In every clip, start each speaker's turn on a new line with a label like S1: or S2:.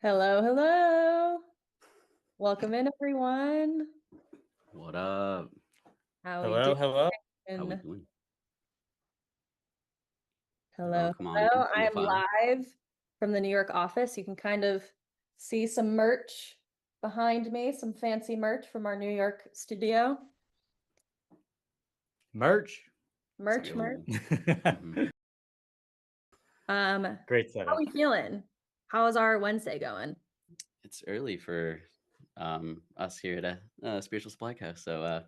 S1: Hello, hello. Welcome in, everyone.
S2: What up?
S1: How are you
S3: Hello, hello.
S2: How we
S1: doing?
S2: doing?
S1: Hello,
S2: Come on
S1: hello.
S2: in.
S1: I
S2: Be
S1: am
S2: fun.
S1: live from the New York office. You can kind of see some merch behind me, some fancy merch from our New York studio.
S3: Merch.
S1: Merch.
S2: Mhm.
S3: Great
S1: How
S3: setup.
S1: are we feeling? How is our Wednesday going?
S2: It's early for us here at SpiritualSupplyCo, so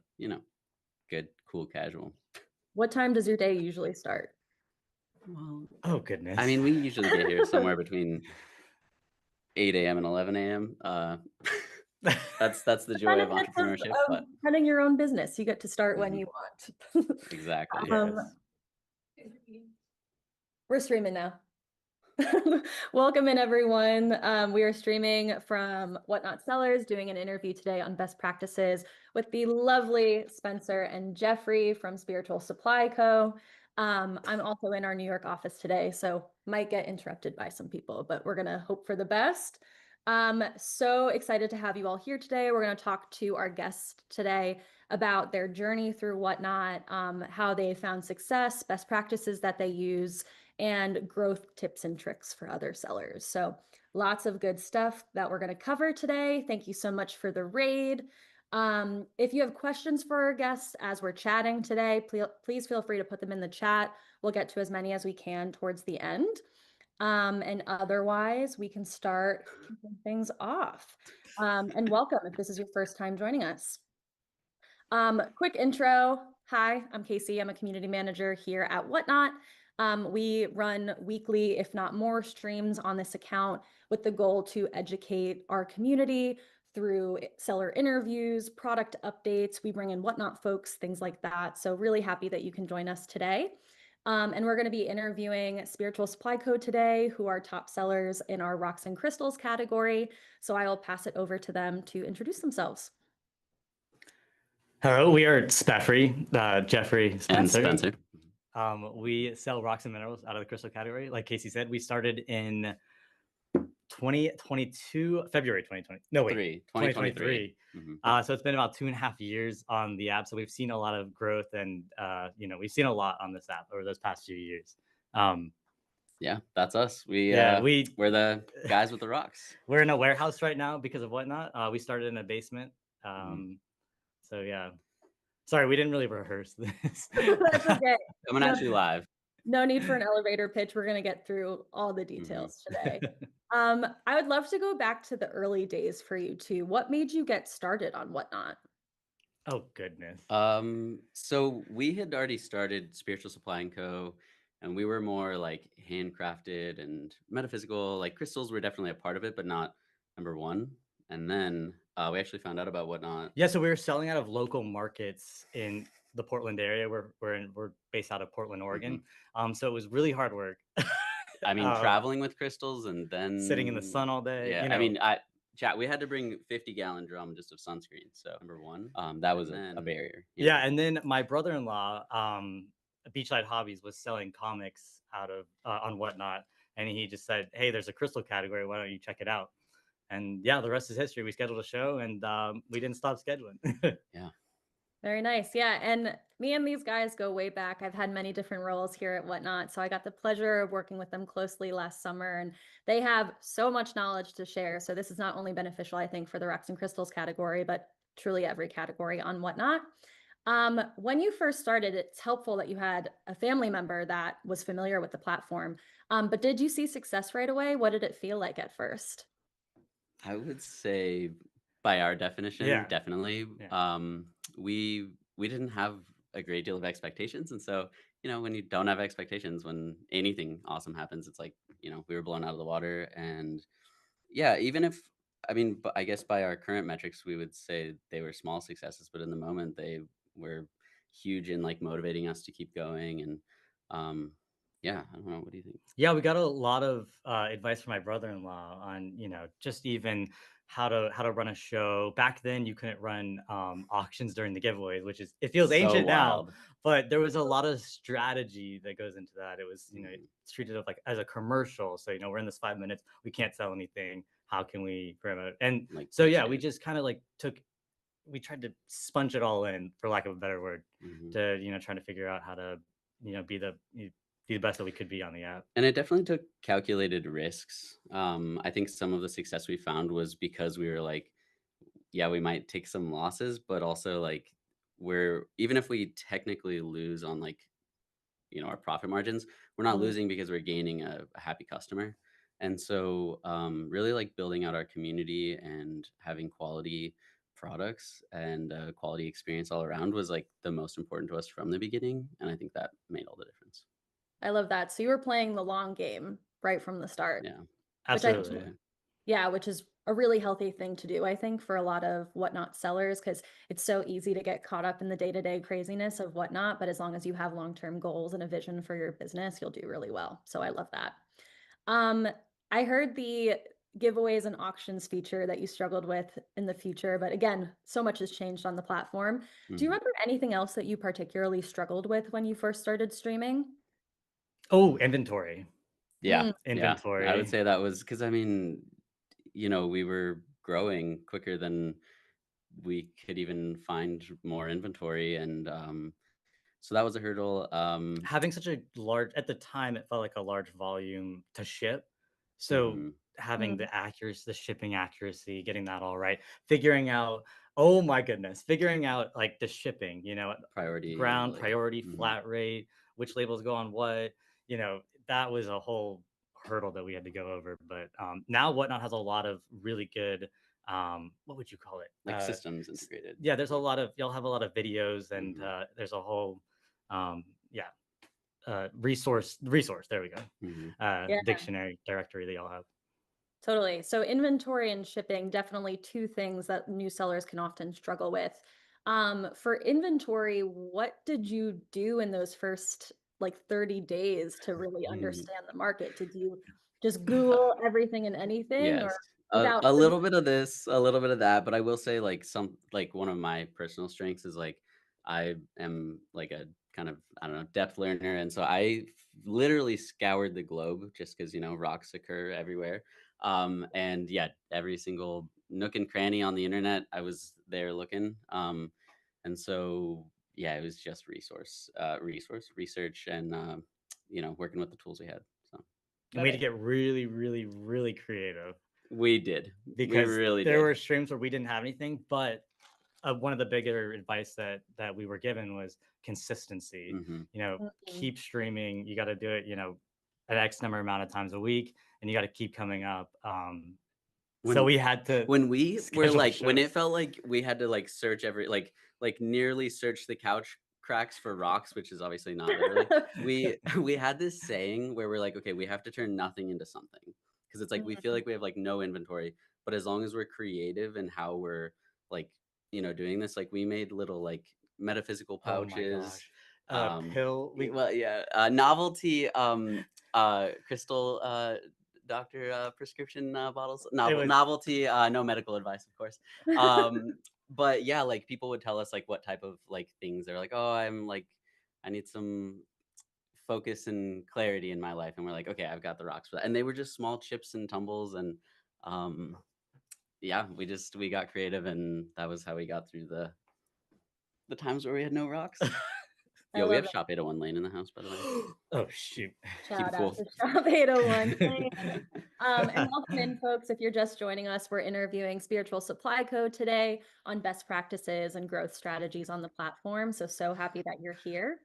S2: good, cool, casual.
S1: What time does your day usually start?
S2: Well,
S3: Oh, goodness.
S2: I mean, we usually get here somewhere between 8 a.m. and 11 a.m. That's the joy of
S1: Benefits
S2: entrepreneurship,
S1: of
S2: but
S1: running your own business. You get to start when
S2: Mhm.
S1: you want.
S2: Exactly.
S1: Um,
S3: Yes.
S1: We're streaming now. Welcome in, everyone. We are streaming from WhatnotSellers, doing an interview today on best practices with the lovely Spencer and Jeffrey from SpiritualSupplyCo. I'm also in our New York office today, so might get interrupted by some people, but we're gonna hope for the best. So excited to have you all here today. We're gonna talk to our guests today about their journey through Whatnot, how they found success, best practices that they use, and growth tips and tricks for other sellers. So lots of good stuff that we're going to cover today. Thank you so much for the raid. If you have questions for our guests as we're chatting today, please feel free to put them in the chat. We'll get to as many as we can towards the end. And otherwise, we can start kicking things off. And welcome if this is your first time joining us. Quick intro. Hi, I'm Casey. I'm a community manager here at Whatnot. We run weekly, if not more, streams on this account with the goal to educate our community through seller interviews, product updates. We bring in Whatnot folks, things like that. So really happy that you can join us today. And we're going to be interviewing SpiritualSupplyCo today, who are top sellers in our rocks and crystals category. So I will pass it over to them to introduce themselves.
S3: Hello, we are Jeffrey, Spencer.
S2: And Spencer.
S3: We sell rocks and minerals out of the crystal category. Like Casey said, we started in 2022, February 2020. No, wait, 2023. So it's been about 2.5 years on the app. So we've seen a lot of growth, and we've seen a lot on this app over those past few years.
S2: Yeah, that's us. We're the guys with the rocks.
S3: We're in a warehouse right now because of Whatnot. We started in a basement. So yeah. Sorry, we didn't really rehearse this.
S1: That's okay.
S2: Coming at you live.
S1: No need for an elevator pitch. We're going to get through all the details today. I would love to go back to the early days for you too. What made you get started on Whatnot?
S3: Oh, goodness.
S2: So we had already started Spiritual Supply & Co. And we were more like handcrafted and metaphysical. Like crystals were definitely a part of it, but not number one. And then we actually found out about Whatnot.
S3: Yeah, so we were selling out of local markets in the Portland area. We're based out of Portland, Oregon. So it was really hard work.
S2: I mean, traveling with crystals and then
S3: sitting in the sun all day.
S2: Yeah, I mean, chat, we had to bring 50-gallon drum just of sunscreen. So number one, that was a barrier.
S3: Yeah, and then my brother-in-law, Beachlight Hobbies, was selling comics out of on Whatnot, and he just said, "Hey, there's a crystal category. Why don't you check it out?" And yeah, the rest is history. We scheduled a show, and we didn't stop scheduling.
S2: Yeah.
S1: Very nice. Yeah. And me and these guys go way back. I've had many different roles here at Whatnot. So I got the pleasure of working with them closely last summer, and they have so much knowledge to share. So this is not only beneficial, I think, for the rocks and crystals category, but truly every category on Whatnot. When you first started, it's helpful that you had a family member that was familiar with the platform. But did you see success right away? What did it feel like at first?
S2: I would say by our definition, definitely.
S3: Yeah.
S2: We didn't have a great deal of expectations. And so, when you don't have expectations, when anything awesome happens, it's like, we were blown out of the water. And yeah, even if, I guess by our current metrics, we would say they were small successes, but in the moment they were huge in like motivating us to keep going. And yeah, I don't know. What do you think?
S3: Yeah, we got a lot of advice from my brother-in-law on, just even how to run a show. Back then, you couldn't run auctions during the giveaways, which it feels so ancient wild now. But there was a lot of strategy that goes into that. It was, it's treated like as a commercial. So, we're in this 5 minutes, we can't sell anything. how can we promote? And
S2: like
S3: so
S2: pitch
S3: yeah, we
S2: it.
S3: just kind of like we tried to sponge it all in, for lack of a better word,
S2: Mhm.
S3: to trying to figure out how to be the best that we could be on the app.
S2: And it definitely took calculated risks. I think some of the success we found was because we were like, yeah, we might take some losses, but also like we're even if we technically lose on like our profit margins, we're not
S1: Mhm.
S2: losing because we're gaining a happy customer. And so really like building out our community and having quality products and quality experience all around was like the most important to us from the beginning, and I think that made all the difference.
S1: I love that. So you were playing the long game right from the start,
S2: Yeah,
S1: which I
S3: Absolutely.
S2: absolutely.
S1: yeah, which is a really healthy thing to do, I think, for a lot of Whatnot sellers, because it's so easy to get caught up in the day-to-day craziness of Whatnot. But as long as you have long-term goals and a vision for your business, you'll do really well. So I love that. Um, I heard the giveaways and auctions feature that you struggled with in the future, but again, so much has changed on the platform. Do you
S2: Mhm.
S1: remember anything else that you particularly struggled with when you first started streaming?
S3: Oh, inventory.
S2: Yeah,
S1: Mm,
S2: yeah. I would
S3: Inventory.
S2: say that was because I mean, we were growing quicker than we could even find more inventory, and so that was a hurdle.
S3: Having such a large at the time, it felt like a large volume to ship. So
S2: Mhm.
S3: having
S1: mm,
S3: the shipping accuracy, getting that all right, figuring out, oh my goodness, figuring out like the shipping,
S2: Priority,
S3: ground
S2: like,
S3: priority,
S2: mhm.
S3: flat rate, which labels go on what, that was a whole hurdle that we had to go over. But now Whatnot has a lot of really good, what would you call it?
S2: Like systems integrated.
S3: Yeah, there's a
S2: Like,
S3: lot of you'll have a lot of videos, and
S2: mhm,
S3: there's a whole yeah, resource, there we go,
S2: mhm.
S1: yeah.
S3: dictionary directory that y'all have.
S1: Totally. So inventory and shipping, definitely two things that new sellers can often struggle with. For inventory, what did you do in those first like 30 days to really understand the market? Did you just Google everything and anything or
S2: Yes.
S1: without
S2: A
S1: really?
S2: little bit of this, a little bit of that, but I will say like one of my personal strengths is like I am like a kind of, I don't know, depth learner, and so literally scoured the globe just because rocks occur everywhere. And yeah, every single nook and cranny on the internet, I was there looking. And so yeah, it was just resource research, and working with the tools we had. So
S3: And we
S1: Love
S3: had to
S1: it.
S3: get really, really, really creative,
S2: we did, we
S3: because
S2: really
S3: there
S2: did.
S3: were streams where we didn't have anything, but one of the bigger advice that we were given was consistency.
S2: Hmm.
S1: Mhm.
S3: Keep streaming. You got to do it, an X number amount of times a week, and you got to keep coming up. So
S2: When
S3: we had to
S2: when we were
S3: schedule
S2: like when it
S3: shows.
S2: felt like we had to like search every like nearly search the couch cracks for rocks, which is obviously not literally. We we had this saying where we're like, okay, we have to turn nothing into something, because it's like we feel
S1: Mhm.
S2: like we have like no inventory, but as long as we're creative in how we're like doing this, like we made little like metaphysical
S3: Oh my
S2: pouches.
S3: gosh.
S2: um
S3: Pill. We
S2: well, yeah, novelty crystal doctor prescription bottles,
S3: It was
S2: novelty, no medical advice, of course. But yeah, like people would tell us like what type of like things they're like, oh, I need some focus and clarity in my life, and we're like, okay, I've got the rocks for that. And they were just small chips and tumbles, and um yeah, we got creative, and that was how we got through the times where we had no rocks.
S1: I
S2: Yo, we
S1: love
S2: have
S1: it.
S2: shop 801 lane in the house, by the way.
S3: oh shoot.
S2: Keep it
S1: Shout out
S2: cool.
S1: to Shop 801 Lane. And welcome in, folks. If you're just joining us, we're interviewing Spiritual Supply Co. today on best practices and growth strategies on the platform. So happy that you're here.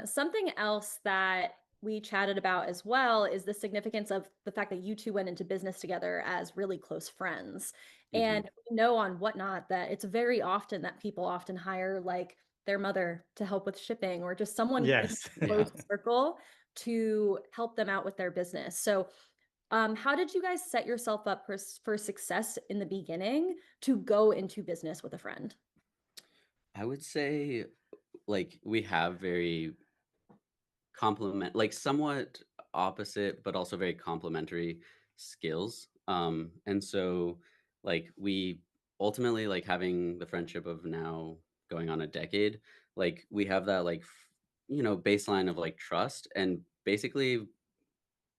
S1: Something else that we chatted about as well is the significance of the fact that you two went into business together as really close friends.
S2: Hmm.
S1: And we know on Whatnot that it's very often that people often hire like their mother to help with shipping or just someone in
S3: Yes.
S1: a
S2: Yeah.
S1: close circle to help them out with their business. So, how did you guys set yourself up for success in the beginning to go into business with a friend?
S2: I would say like we have very like somewhat opposite but also very complementary skills. And so like we ultimately, like having the friendship of now going on a decade, like we have that like baseline of like trust, and basically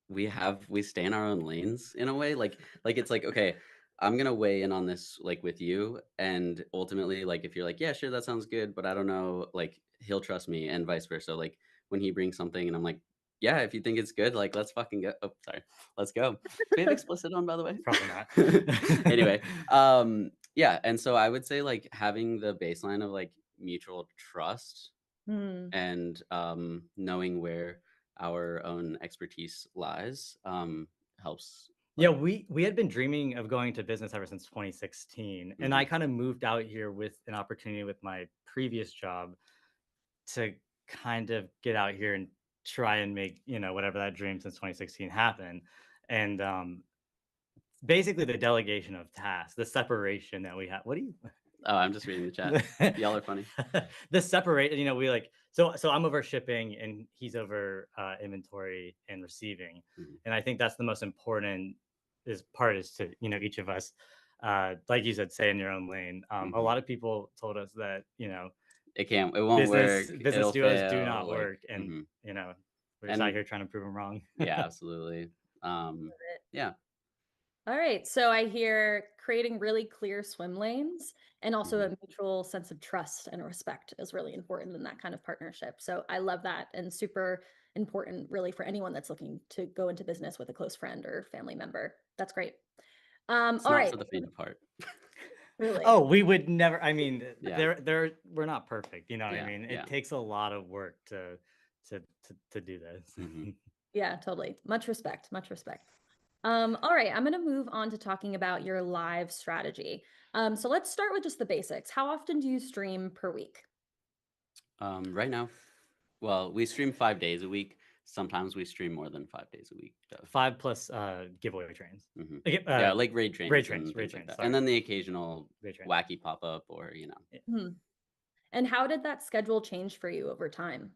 S2: we stay in our own lanes in a way. Like it's like, okay, I'm gonna weigh in on this like with you, and ultimately, like if you're like, yeah, sure, that sounds good, but I don't know, like he'll trust me, and vice versa. Like when he brings something, and I'm like, yeah, if you think it's good, like let's fucking go. Oh, sorry, let's go. Do we have explicit on, by the way?
S3: Probably not.
S2: Anyway, yeah, and so I would say like having the baseline of like mutual trust
S1: Hmm.
S2: and knowing where our own expertise lies helps.
S3: Yeah,
S2: Like,
S3: we had been dreaming of going to business ever since 2016, and I
S2: mhm.
S3: kind of moved out here with an opportunity with my previous job to kind of get out here and try and make, whatever that dream since 2016 happen. And basically the delegation of tasks, the separation that we have. What do you
S2: Oh, I'm just reading the chat. Y'all are funny.
S3: the separate, we like so I'm over shipping and he's over inventory and receiving.
S2: Mhm.
S3: And I think that's the most important is to, each of us, like you said, stay in your own lane. A
S2: Mhm.
S3: lot of people told us that,
S2: It won't work.
S3: business
S2: It'll
S3: duos do
S2: fail.
S3: not
S2: Like,
S3: work, and
S2: mhm.
S3: we're just out
S2: And
S3: here trying to prove them wrong.
S2: yeah, absolutely. Um, yeah.
S1: All right. So I hear creating really clear swim lanes and also
S2: Mhm.
S1: a mutual sense of trust and respect is really important in that kind of partnership. So I love that and super important, really, for anyone that's looking to go into business with a close friend or family member. That's great.
S2: It's
S1: All
S2: not
S1: right.
S2: for the faint of heart.
S1: Truly.
S3: Oh, we would never. I mean,
S2: Yeah.
S3: we're not perfect. You know what I
S2: Yeah.
S3: mean?
S2: Yeah.
S3: It takes a lot of work to do this.
S2: Mhm.
S1: Yeah, totally. Much respect. Much respect. All right, I'm going to move on to talking about your live strategy. So let's start with just the basics. How often do you stream per week?
S2: Right now, well, we stream 5 days a week. Sometimes we stream more than 5 days a week, though.
S3: 5 plus giveaway trains.
S2: Mhm.
S3: Okay,
S2: Yeah, like raid trains and
S3: raid
S2: things like
S3: trains.
S2: that, and
S3: Sorry,
S2: then the occasional
S3: raid trains.
S2: wacky pop up, or
S1: Hmm. And how did that schedule change for you over time?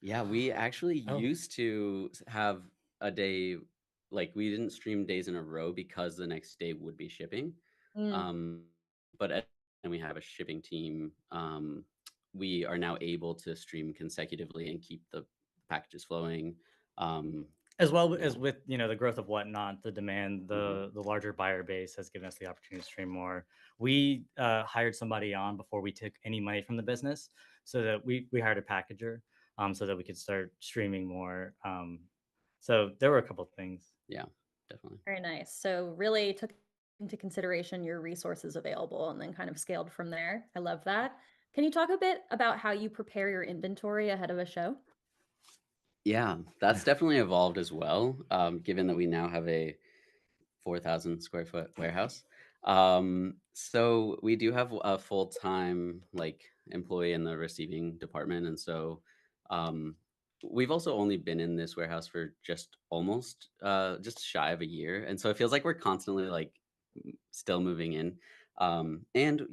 S2: Yeah, we actually
S3: Oh,
S2: used to have a day, like we didn't stream days in a row because the next day would be shipping.
S1: Mm.
S2: Um, and we have a shipping team. We are now able to stream consecutively and keep the packages flowing. Um,
S3: as well
S2: yeah.
S3: as with the growth of Whatnot, the demand,
S2: Mhm.
S3: the larger buyer base has given us the opportunity to stream more. We hired somebody on before we took any money from the business, so that we hired a packager, so that we could start streaming more. So there were a couple of things.
S2: Yeah, definitely.
S1: Very nice. So really took into consideration your resources available and then kind of scaled from there. I love that. Can you talk a bit about how you prepare your inventory ahead of a show?
S2: Yeah, that's definitely evolved as well. Given that we now have a 4,000 square foot warehouse. So we do have a full-time like employee in the receiving department. And so um, we've also only been in this warehouse for just almost just shy of a year. And so it feels like we're constantly like still moving in. And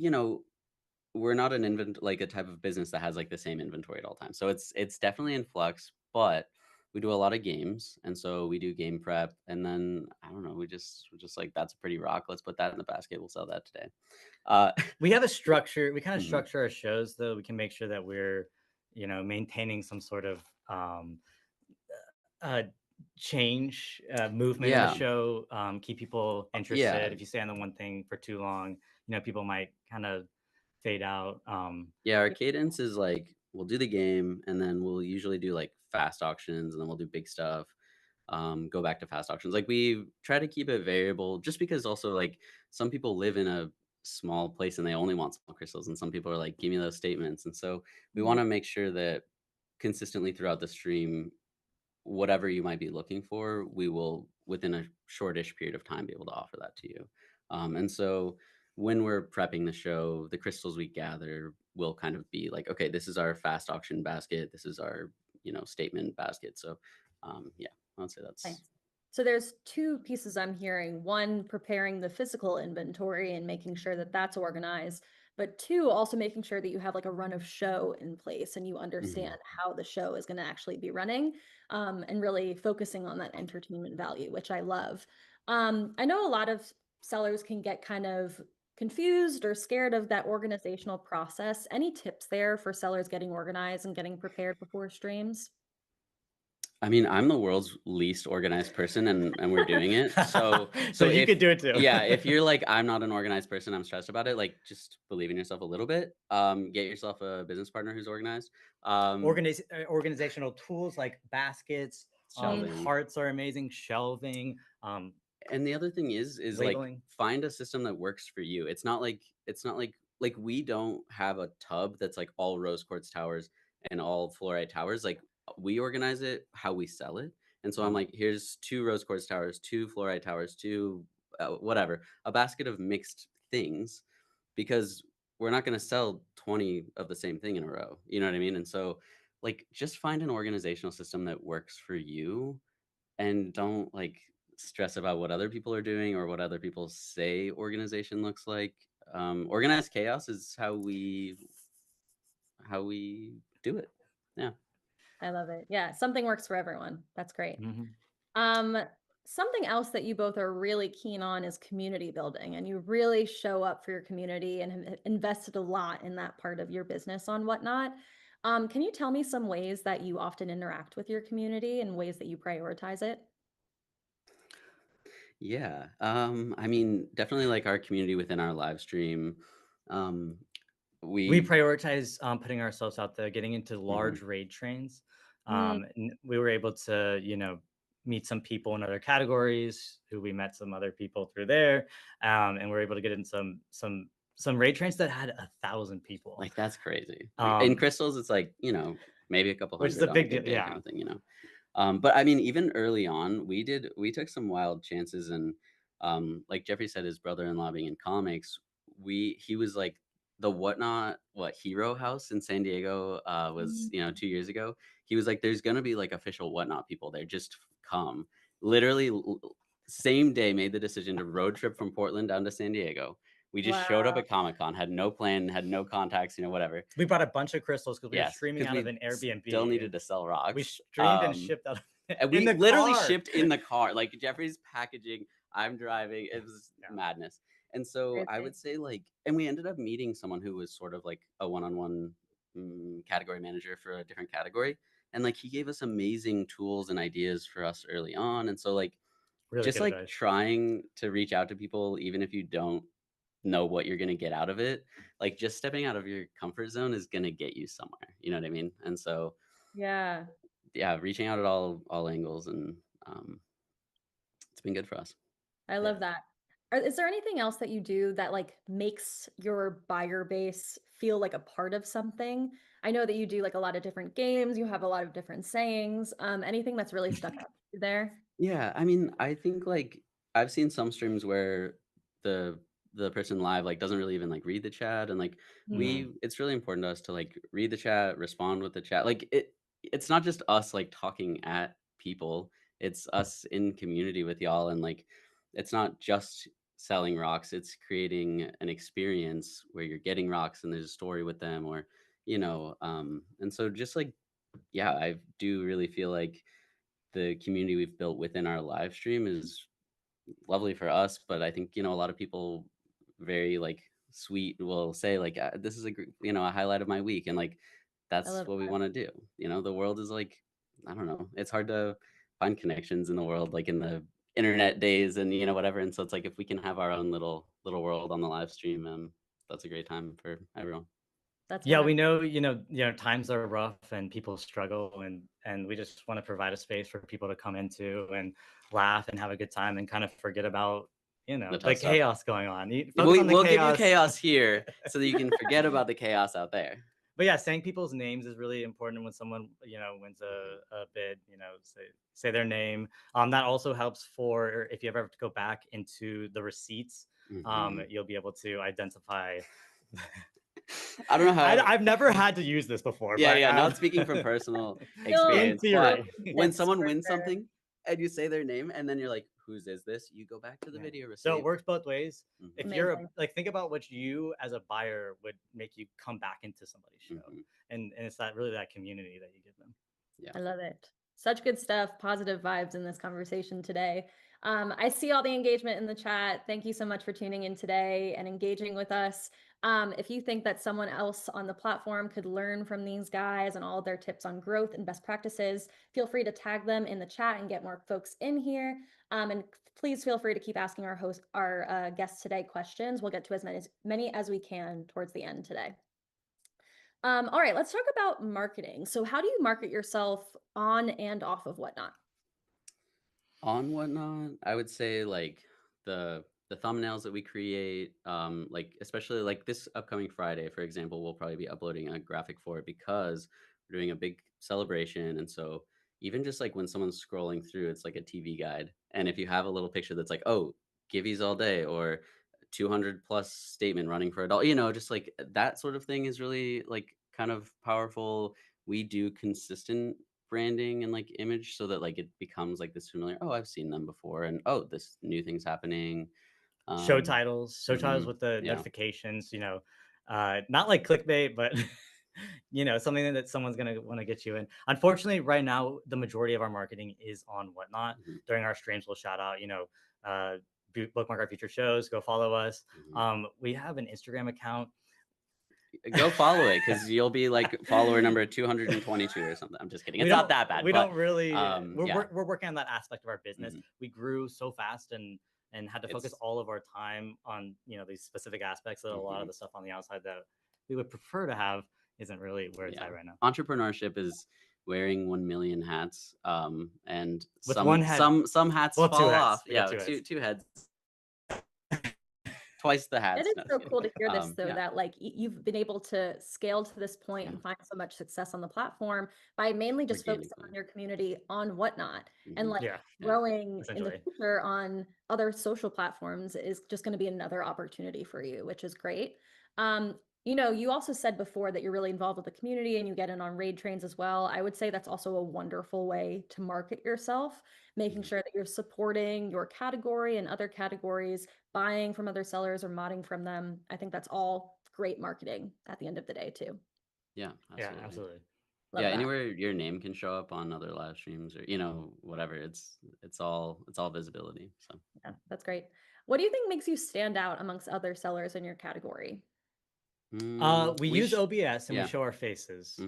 S2: we're not an like a type of business that has like the same inventory at all times. So it's definitely in flux, but we do a lot of games, and so we do game prep, and then I don't know, we're just like that's a pretty rock. Let's put that in the basket. We'll sell that today. Uh,
S3: We have a structure. We kind of
S2: mhm.
S3: structure our shows, though. We can make sure that we're, maintaining some sort of uh, change, movement in the
S2: Yeah,
S3: show. Keep people
S2: yeah,
S3: interested. If you stay on the one thing for too long, people might kind of fade out.
S2: yeah. Our cadence is like we'll do the game, and then we'll usually do like fast auctions, and then we'll do big stuff. Go back to fast auctions. Like we try to keep it variable just because also like some people live in a small place and they only want small crystals, and some people are like, give me those statements. And so we want
S1: Mhm.
S2: to make sure that consistently throughout the stream, whatever you might be looking for, we will within a shortish period of time be able to offer that to you. And so when we're prepping the show, the crystals we gather will kind of be like, okay, this is our fast auction basket, this is our statement basket. So yeah, I'd say
S1: Nice.
S2: that's
S1: So there's two pieces I'm hearing. One, preparing the physical inventory and making sure that that's organized. But two, also making sure that you have like a run of show in place and you understand
S2: mhm.
S1: how the show is going to actually be running, and really focusing on that entertainment value, which I love. I know a lot of sellers can get kind of confused or scared of that organizational process. Any tips there for sellers getting organized and getting prepared before streams?
S2: I mean, I'm the world's least organized person, and we're doing it. So
S3: you could do it too.
S2: yeah, if you're like, I'm not an organized person, I'm stressed about it, like just believe in yourself a little bit. Get yourself a business partner who's organized.
S3: Organizational tools like baskets,
S2: Shelving.
S3: carts are amazing, shelving,
S2: And the other thing is like
S3: labeling.
S2: find a system that works for you. It's not like we don't have a tub that's like all rose quartz towers and all fluorite towers. Like we organize it how we sell it. And so I'm like, here's 2 rose quartz towers, 2 fluorite towers, 2 whatever, a basket of mixed things, because we're not going to sell 20 of the same thing in a row. You know what I mean? And so like just find an organizational system that works for you, and don't like stress about what other people are doing or what other people say organization looks like. Organized chaos is how we do it. Yeah.
S1: I love it. Yeah, something works for everyone. That's great.
S3: Mhm.
S1: Um, Something else that you both are really keen on is community building, and you really show up for your community and have invested a lot in that part of your business on Whatnot. Can you tell me some ways that you often interact with your community and ways that you prioritize it?
S2: Yeah. I mean, definitely like our community within our live stream. Um,
S3: We
S2: we
S3: prioritize putting ourselves out there, getting into
S2: Mhm.
S3: large raid trains.
S1: Mm,
S3: And we were able to, meet some people in other categories who we met some other people through there, and we are able to get in some raid trains that had 1,000 people,
S2: Like that's crazy. Like in
S3: um,
S2: crystals, it's like, maybe a couple
S3: which is
S2: hundred
S3: a
S2: on a
S3: big deal.
S2: good day kind
S3: Yeah,
S2: of thing. But I mean, even early on, we took some wild chances, and like Jeffrey said, his brother-in-law being in comics, he was like the what hero house in San Diego was,
S1: mm,
S2: 2 years ago. He was like, there's gonna be like official Whatnot people there. Just come. Literally same day made the decision to road trip from Portland down to San Diego. We just showed up
S1: wow.
S2: at Comic-Con, had no plan, had no contacts, whatever.
S3: we brought a bunch of crystals because we were
S2: Yes,
S3: streaming
S2: because
S3: out of
S2: we
S3: an
S2: still needed
S3: Airbnb.
S2: to sell
S3: We
S2: rocks.
S3: streamed and shipped out of
S2: And
S3: in
S2: we
S3: the
S2: literally
S3: car.
S2: shipped in the car. Like Jeffrey's packaging, I'm driving. It was
S3: Yeah.
S2: madness. And so I
S1: Crazy.
S2: would say like, and we ended up meeting someone who was sort of like a one-on-one category manager for a different category. And like he gave us amazing tools and ideas for us early on. And so like
S3: Really
S2: just
S3: good
S2: like
S3: advice.
S2: trying to reach out to people, even if you don't know what you're gonna get out of it, like just stepping out of your comfort zone is gonna get you somewhere. You know what I mean? And so
S1: Yeah,
S2: yeah, reaching out at all angles, and it's been good for us.
S1: I
S3: Yeah.
S1: love that. Is there anything else that you do that like makes your buyer base feel like a part of something? I know that you do like a lot of different games, you have a lot of different sayings. Anything that's really stuck out to you there?
S2: Yeah, I mean, I think like I've seen some streams where the the person live like doesn't really even like read the chat, and like
S1: Mm,
S2: it's really important to us to like read the chat, respond with the chat. Like it's not just us like talking at people, it's us in community with y'all, and like it's not just selling rocks, it's creating an experience where you're getting rocks and there's a story with them, or and so just like yeah, I do really feel like the community we've built within our live stream is lovely for us, but I think, a lot of people very like sweet will say like, this is a highlight of my week. And like,
S1: I
S2: that's
S1: love
S2: what we
S1: that.
S2: want to do. The world is like, I don't know. It's hard to find connections in the world, like in the internet days and, whatever. And so it's like, if we can have our own little world on the live stream, that's a great time for everyone.
S1: That's
S3: Yeah,
S1: wonderful.
S3: we know, times are rough and people struggle, and we just want to provide a space for people to come into and laugh and have a good time and kind of forget about,
S2: The
S3: the
S2: tough stuff.
S3: chaos going on. Focus on the
S2: We'll give you
S3: chaos.
S2: chaos here so that you can forget about the chaos out there.
S3: But yeah, saying people's names is really important when someone, wins a bid, say their name. That also helps for if you ever have to go back into the receipts,
S2: Mhm.
S3: you'll be able to identify.
S2: I don't know how.
S3: I've never had to use this before,
S2: Yeah,
S3: but
S2: yeah. Not speaking from personal
S1: Still,
S3: in
S2: experience,
S1: still
S2: but
S3: theory.
S2: when
S1: tips
S2: someone
S1: for
S2: wins
S1: sure.
S2: something and you say their name and then you're like, "Whose is this?" You go back to the
S3: Yeah.
S2: video
S3: So
S2: receipt.
S3: it works both ways.
S2: Mhm,
S3: If you're
S1: Amazing.
S3: like, think about what you as a buyer would make you come back into somebody's show,
S2: mhm.
S3: and it's that really that community that you give them.
S2: Yeah.
S1: I love it. Such good stuff, positive vibes in this conversation today. I see all the engagement in the chat. Thank you so much for tuning in today and engaging with us. If you think that someone else on the platform could learn from these guys and all of their tips on growth and best practices, feel free to tag them in the chat and get more folks in here. And please feel free to keep asking our guests today questions. We'll get to as many as we can towards the end today. All right, let's talk about marketing. So how do you market yourself on and off of Whatnot?
S2: On Whatnot, I would say like the thumbnails that we create, like especially like this upcoming Friday, for example, we'll probably be uploading a graphic for it because we're doing a big celebration. And so even just like when someone's scrolling through, it's like a TV guide. And if you have a little picture that's like, oh, Givey's all day or 200 plus statement running for adult, just like that sort of thing is really like kind of powerful. We do consistent branding and like image so that like it becomes like this familiar, oh, I've seen them before, and oh, this new thing's happening.
S3: Show titles with the
S2: yeah.
S3: notifications, not like clickbait, but something that someone's gonna want to get you in. Unfortunately, right now the majority of our marketing is on Whatnot. During our streams, we'll shout out, bookmark our future shows, go follow us. We have an Instagram account.
S2: Go follow it because you'll be like follower number 222 or something. I'm just kidding. It's not that bad.
S3: We don't really.
S2: Yeah.
S3: We're working on that aspect of our business. We grew so fast and had to focus all of our time on these specific aspects that a lot of the stuff on the outside that we would prefer to have isn't really where it's at right now.
S2: Entrepreneurship is wearing 1 million hats, and
S3: with
S2: some
S3: one head,
S2: some hats fall off.
S3: Yeah,
S2: two heads. Twice the hats.
S1: It is so cool to hear this though, that like you've been able to scale to this point and find so much success on the platform by mainly just focusing on your community on Whatnot, and like growing in the future on other social platforms is just going to be another opportunity for you, which is great. You also said before that you're really involved with the community and you get in on raid trains as well. I would say that's also a wonderful way to market yourself, making sure that you're supporting your category and other categories, buying from other sellers or modding from them. I think that's all great marketing at the end of the day too.
S2: Yeah, absolutely.
S1: Love that.
S2: Anywhere your name can show up on other live streams or whatever, it's all visibility. So
S1: yeah, that's great. What do you think makes you stand out amongst other sellers in your category?
S3: We use OBS and we show our faces.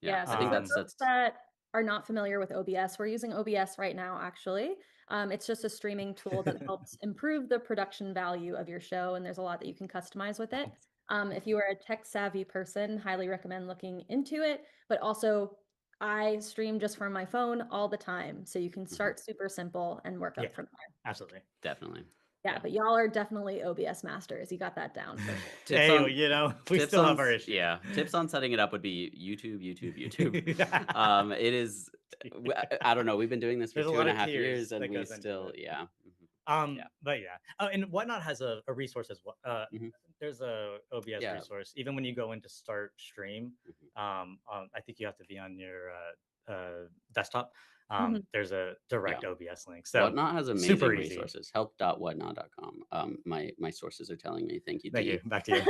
S2: Yeah, I think that's
S1: that are not familiar with OBS. We're using OBS right now, actually. It's just a streaming tool that helps improve the production value of your show, and there's a lot that you can customize with it. If you are a tech savvy person, highly recommend looking into it. But also, I stream just from my phone all the time, so you can start super simple and work up from there.
S3: Absolutely,
S2: definitely.
S1: Yeah, but y'all are definitely OBS masters. You got that down for sure.
S3: We still have our issues.
S2: Yeah, tips on setting it up would be YouTube. It is, I don't know. We've been doing this for 2.5 years, and we still,
S3: But yeah. Oh, and Whatnot has a resource as well. There's a OBS resource. Even when you go into start stream, I think you have to be on your desktop. There's a direct OBS link. So
S2: Whatnot has amazing resources. Help.whatnot.com. My sources are telling me. Thank you.
S3: Thank you. Back to you.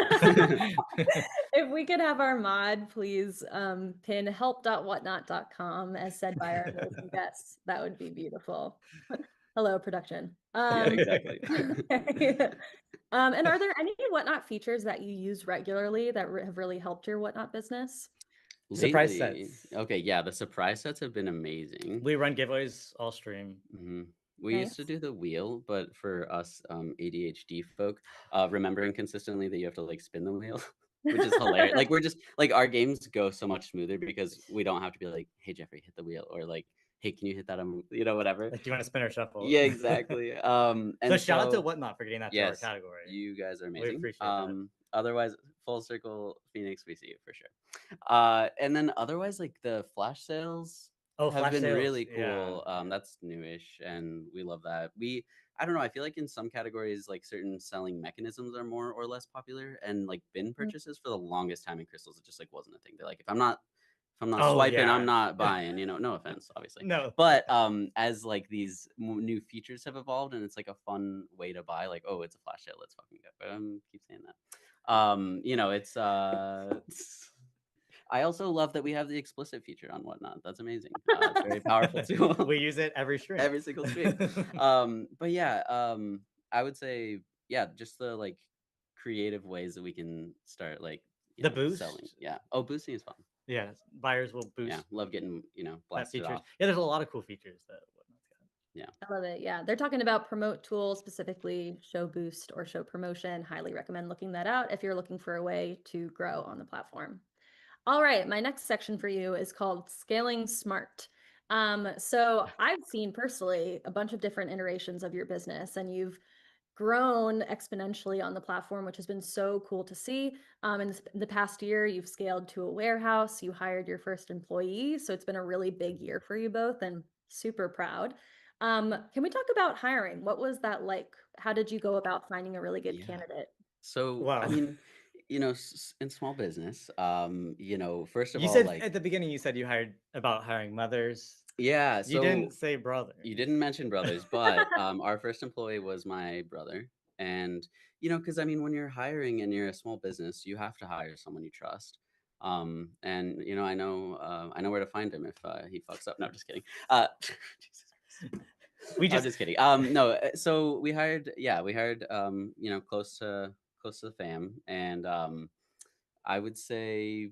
S1: If we could have our mod, please pin help.whatnot.com as said by our amazing guests. That would be beautiful. Hello, production.
S2: Exactly.
S1: And are there any Whatnot features that you use regularly that have really helped your Whatnot business?
S3: Surprise sets.
S2: Okay, yeah, the surprise sets have been amazing.
S3: We run giveaways all stream.
S2: We used to do the wheel, but for us ADHD folk, remembering consistently that you have to like spin the wheel, which is hilarious. Like we're just like our games go so much smoother because we don't have to be like, hey Jeffrey, hit the wheel, or like, hey, can you hit that on whatever.
S3: Like, do you want to spin or shuffle?
S2: Yeah, exactly.
S3: And so shout out to Whatnot for getting that to our category.
S2: You guys are amazing.
S3: We appreciate that.
S2: Otherwise, full circle Phoenix, we see you for sure. And then otherwise, like the flash sales have been really cool. That's newish, and we love that. I don't know, I feel like in some categories, like certain selling mechanisms are more or less popular, and like bin purchases for the longest time in crystals, it just like wasn't a thing. They're like, if I'm not swiping, I'm not buying, no offense, obviously.
S3: No.
S2: But as like these new features have evolved and it's like a fun way to buy, like, oh, it's a flash sale, let's fucking go. But keep saying that. I also love that we have the explicit feature on Whatnot. That's amazing. It's very powerful too.
S3: We use it every stream.
S2: Every single stream. But yeah, I would say, just the like creative ways that we can start like
S3: The boost.
S2: selling. Yeah. Oh, boosting is fun.
S3: Yeah, buyers will boost.
S2: Yeah, love getting
S3: that
S2: blasted
S3: features.
S2: off.
S3: Yeah, there's a lot of cool features that Whatnot's got.
S2: Yeah,
S1: I love it. Yeah, they're talking about promote tools, specifically show boost or show promotion. Highly recommend looking that out if you're looking for a way to grow on the platform. All right, my next section for you is called Scaling Smart. So I've seen personally a bunch of different iterations of your business, and you've grown exponentially on the platform, which has been so cool to see. In the past year, you've scaled to a warehouse, you hired your first employee. So it's been a really big year for you both, and super proud. Can we talk about hiring? What was that like? How did you go about finding a really good
S2: yeah.
S1: candidate?
S2: So
S3: Wow.
S2: I mean, in small business, first of
S3: You
S2: all,
S3: said
S2: like,
S3: at the beginning, you said you hiring mothers.
S2: yeah.
S3: You didn't
S2: So
S3: say brothers.
S2: you didn't mention brothers, but our first employee was my brother, and because I mean, when you're hiring and you're a small business, you have to hire someone you trust. And I know where to find him if he fucks up. No, just kidding. Jesus Christ.
S3: We
S2: I'm
S3: just
S2: just kidding. No, so we hired, close to the fam, and I would say,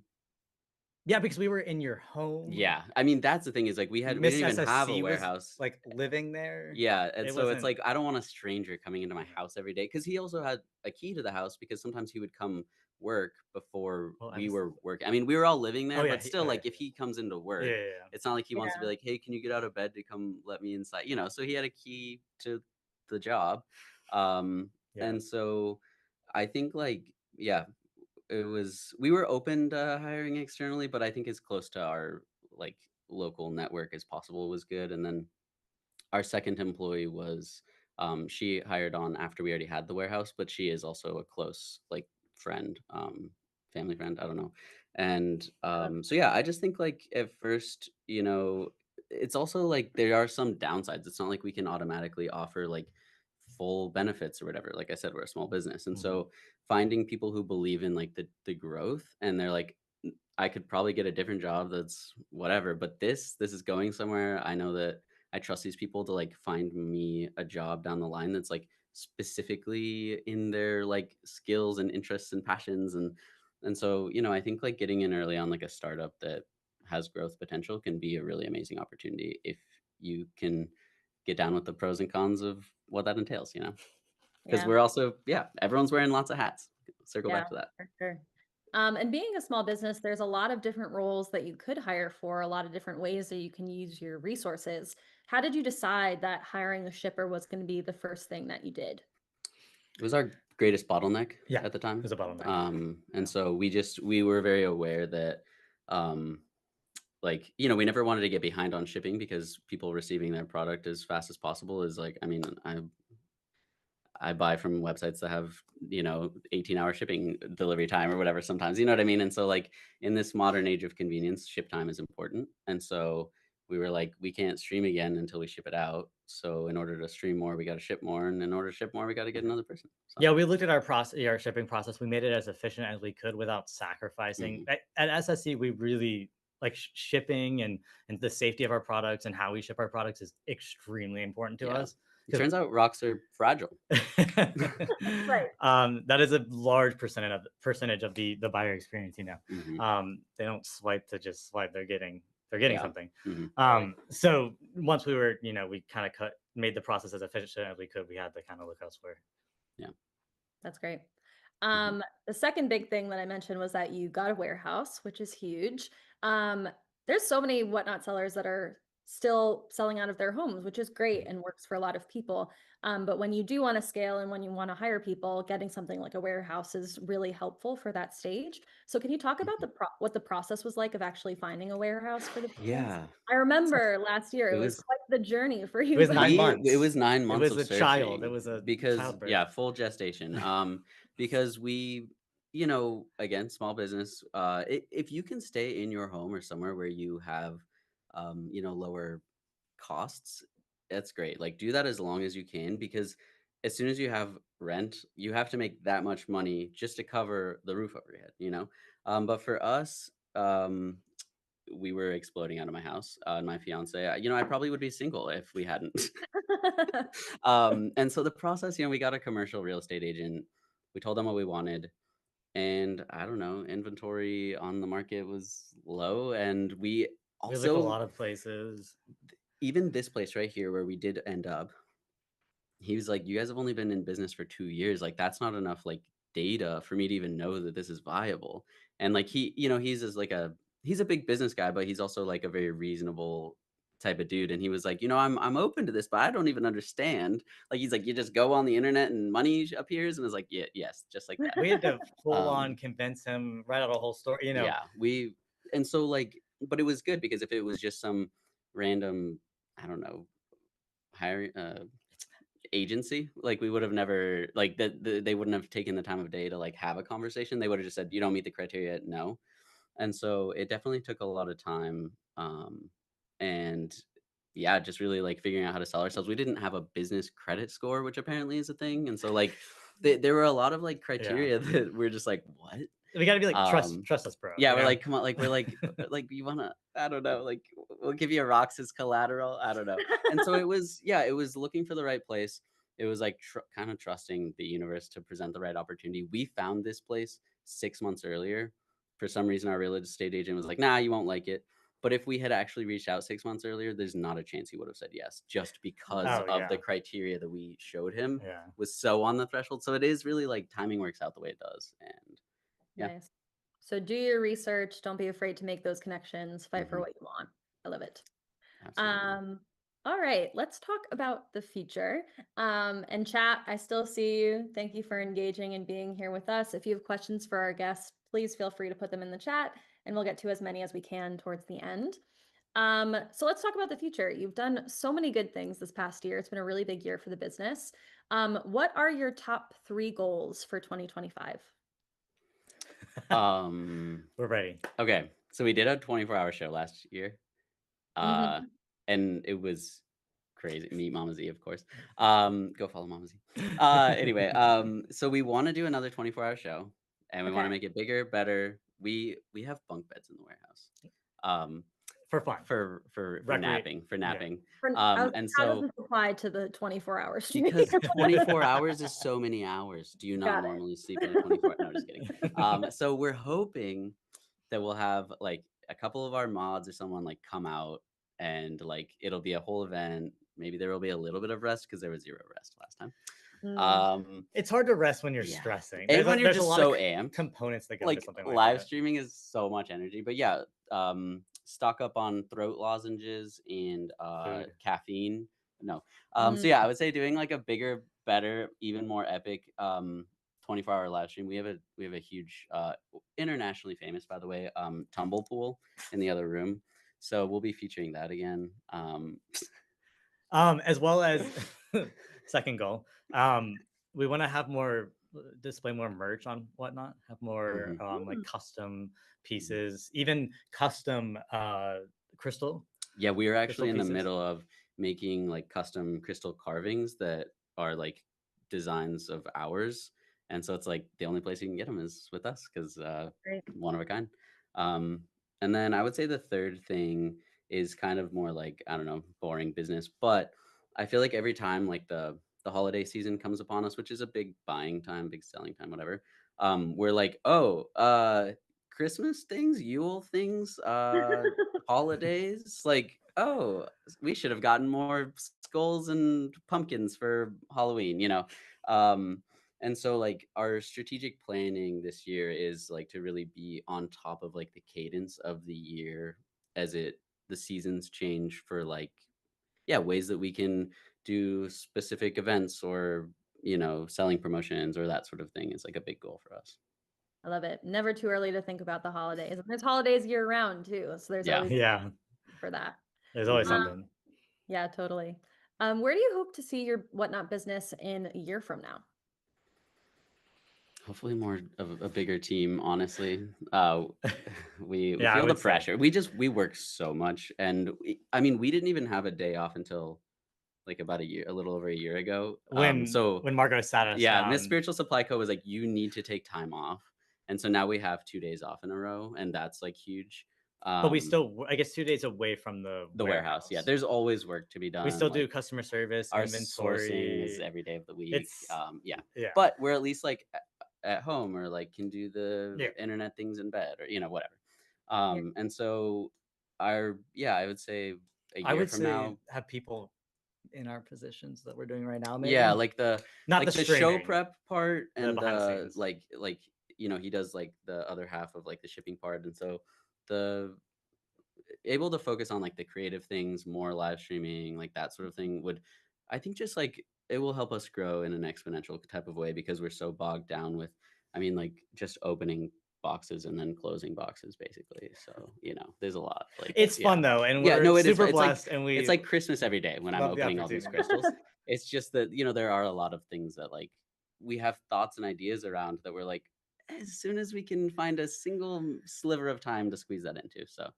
S3: yeah, because we were in your home.
S2: yeah. I mean, that's the thing is like we
S3: Miss
S2: didn't even have a
S3: SSC was
S2: warehouse.
S3: like living there.
S2: Yeah, and
S3: It
S2: so it's
S3: wasn't.
S2: like I don't want a stranger coming into my house every day because he also had a key to the house because sometimes he would come work before
S3: Well,
S2: we were working. I mean, we were all living there,
S3: Oh, yeah,
S2: but still, like if he comes into
S3: Yeah,
S2: work,
S3: yeah, yeah.
S2: it's not like he wants to be
S1: Yeah.
S2: like, "Hey, can you get out of bed to come let me inside?" So he had a key to the job,
S3: Yeah.
S2: and so I think like yeah, we were open to hiring externally, but I think as close to our like local network as possible was good, and then our second employee was she hired on after we already had the warehouse, but she is also a close like friend, family friend, I don't know. And so yeah, I just think like at first, it's also like there are some downsides. It's not like we can automatically offer like full benefits or whatever. Like I said, we're a small business, and so finding people who believe in like the growth, and they're like, I could probably get a different job that's whatever, but this is going somewhere. I know that I trust these people to like find me a job down the line that's like specifically in their like skills and interests and passions, and so I think like getting in early on like a startup that has growth potential can be a really amazing opportunity if you can get down with the pros and cons of what that entails, because
S1: Yeah.
S2: we're also, yeah, everyone's wearing lots of hats. Circle back to that.
S1: For sure. And being a small business, there's a lot of different roles that you could hire for, a lot of different ways that you can use your resources. How did you decide that hiring a shipper was going to be the first thing that you did?
S2: It was our greatest bottleneck
S3: Yeah,
S2: at the time.
S3: it was a bottleneck.
S2: And so we were very aware that, we never wanted to get behind on shipping because people receiving their product as fast as possible is like, I mean, I buy from websites that have, 18-hour shipping delivery time or whatever sometimes, you know what I mean? And so like in this modern age of convenience, ship time is important. And so we were like, we can't stream again until we ship it out. So in order to stream more, we got to ship more. And in order to ship more, we got to get another person. So.
S3: Yeah, we looked at our shipping process. We made it as efficient as we could without sacrificing. At SSC, we really like shipping and the safety of our products and how we ship our products is extremely important to us.
S2: It turns out rocks are fragile.
S1: Right.
S3: That is a large percentage of the buyer experience. They don't swipe to just swipe. They're getting something. So once we were, we kind of made the process as efficient as we could. We had to kind of look elsewhere.
S2: Yeah,
S1: that's great. The second big thing that I mentioned was that you got a warehouse, which is huge. There's so many Whatnot sellers that are still selling out of their homes, which is great and works for a lot of people. But when you do want to scale and when you want to hire people, getting something like a warehouse is really helpful for that stage. So can you talk about what the process was like of actually finding a warehouse for the business?
S2: Yeah.
S1: I remember last year it was quite the journey for you.
S3: It was 9 months.
S2: It was 9 months.
S3: It was a child. It was a childbirth.
S2: Full gestation. Because we, again, small business. If you can stay in your home or somewhere where you have, lower costs, that's great. Like do that as long as you can, because as soon as you have rent, you have to make that much money just to cover the roof over your head. But for us, we were exploding out of my house, and my fiance, I probably would be single if we hadn't. And so the process, we got a commercial real estate agent. We told them what we wanted. And I don't know, inventory on the market was low. And we
S3: look at a
S2: also,
S3: lot of places.
S2: even this place right here where we did end up, he was like, you guys have only been in business for 2 years. Like, that's not enough like data for me to even know that this is viable. And like he's a big business guy, but he's also like a very reasonable type of dude. And he was like, I'm open to this, but I don't even understand. Like, he's like, you just go on the internet and money appears. And I was like, yeah, yes, just like that.
S3: We had to full on
S2: Um,
S3: convince him, write out a whole story,
S2: yeah, and so like, but it was good because if it was just some random, I don't know, hiring agency, like we would have never like they wouldn't have taken the time of day to like have a conversation. They would have just said, you don't meet the criteria, no. And so it definitely took a lot of time, and yeah, just really like figuring out how to sell ourselves. We didn't have a business credit score, which apparently is a thing, and so like there were a lot of like criteria that we're just like, what?
S3: We got to be like, trust
S2: Um,
S3: us, bro.
S2: yeah, we're like, come on, like we're like you wanna, I don't know, like we'll give you rocks as collateral, I don't know. And so it was looking for the right place. It was like kind of trusting the universe to present the right opportunity. We found this place 6 months earlier. For some reason, our real estate agent was like, nah, you won't like it. But if we had actually reached out 6 months earlier, there's not a chance he would have said yes, just because
S3: Oh,
S2: of the
S3: yeah.
S2: criteria that we showed him
S3: Yeah.
S2: was so on the threshold. So it is really like timing works out the way it does. And yeah.
S1: Nice. So do your research. Don't be afraid to make those connections. Fight for
S2: Mhm.
S1: what you want. I love it.
S2: Absolutely.
S1: All right, let's talk about the future. And chat, I still see you. Thank you for engaging and being here with us. If you have questions for our guests, please feel free to put them in the chat and we'll get to as many as we can towards the end. So let's talk about the future. You've done so many good things this past year. It's been a really big year for the business. What are your top 3 goals for 2025?
S3: We're ready.
S2: Okay. So we did a 24-hour show last year.
S1: Mhm.
S2: And it was crazy. Meet Mama Z, of course. Go follow Mama Z. Anyway, so we want to do another 24-hour show and we want to
S1: Okay.
S2: make it bigger, better. We have bunk beds in the warehouse.
S3: For fun.
S2: For napping. And
S1: How does
S2: so
S1: this apply to the 24 hours?
S2: because 24 hours is so many hours. Do you not
S1: Got it.
S2: normally sleep in a 24? No, just kidding. So we're hoping that we'll have like a couple of our mods or someone like come out and like it'll be a whole event. Maybe there will be a little bit of rest because there was 0 rest last time.
S3: It's hard to rest when you're
S2: Yeah.
S3: stressing.
S2: And when you're
S3: There's a
S2: just
S3: lot
S2: so
S3: of
S2: amped,
S3: components that go into
S2: like
S3: something like
S2: live
S3: that.
S2: streaming is so much energy. But yeah, stock up on throat lozenges and
S3: Food.
S2: caffeine. No. So yeah, I would say doing like a bigger, better, even more epic 24-hour live stream. We have a huge internationally famous, by the way, tumble pool in the other room. So we'll be featuring that again.
S3: As well as second goal, we want to have more display more merch on Whatnot, have more like custom pieces, even custom crystal.
S2: Yeah, we are actually in the
S3: pieces.
S2: middle of making like custom crystal carvings that are like designs of ours. And so it's like the only place you can get them is with us because
S1: Great.
S2: one of a kind. And then I would say the third thing is kind of more like, I don't know, boring business. But I feel like every time like the holiday season comes upon us, which is a big buying time, big selling time, whatever, we're like, oh, Christmas things, Yule things, holidays, like, oh, we should have gotten more skulls and pumpkins for Halloween. And so like our strategic planning this year is like to really be on top of like the cadence of the year as the seasons change for like, yeah, ways that we can do specific events or selling promotions or that sort of thing is like a big goal for us.
S1: I love it. Never too early to think about the holidays. And there's holidays year round too. So there's always for that.
S3: There's always
S2: Mhm.
S3: something.
S1: Yeah, totally. Where do you hope to see your Whatnot business in a year from now?
S2: Hopefully more of a bigger team, honestly. We
S3: Yeah, I
S2: feel the
S3: would say.
S2: pressure. We work so much. And we didn't even have a day off until like about a little over a year ago.
S3: When Margot sat us
S2: yeah,
S3: down.
S2: Miss Spiritual Supply Co was like, you need to take time off. And so now we have 2 days off in a row, and that's like huge.
S3: But we still, I guess, 2 days away from the
S2: warehouse. Yeah, there's always work to be done.
S3: We still do
S2: like,
S3: customer service,
S2: our
S3: inventory.
S2: sourcing is every day of the week.
S3: It's
S2: Yeah.
S3: yeah.
S2: But we're at least like at home, or like can do the internet things in bed, or whatever. And so I would say a year from now,
S3: have people in our positions that we're doing right now, maybe.
S2: Yeah, like the
S3: not
S2: like
S3: the
S2: show
S3: streaming,
S2: prep part,
S3: the
S2: and
S3: behind the
S2: the
S3: scenes.
S2: like he does like the other half of like the shipping part, and so the able to focus on like the creative things, more live streaming, like that sort of thing would, I think, just like it will help us grow in an exponential type of way, because we're so bogged down with, I mean, like just opening boxes and then closing boxes basically. So there's a lot. Like
S3: It's fun though, and
S2: yeah,
S3: we're
S2: no, it is.
S3: super
S2: It's like
S3: blessed, and
S2: it's like Christmas every day when I'm
S3: love the
S2: opening all these
S3: opportunity.
S2: crystals. It's just that there are a lot of things that like we have thoughts and ideas around that we're like, as soon as we can find a single sliver of time to squeeze that into. So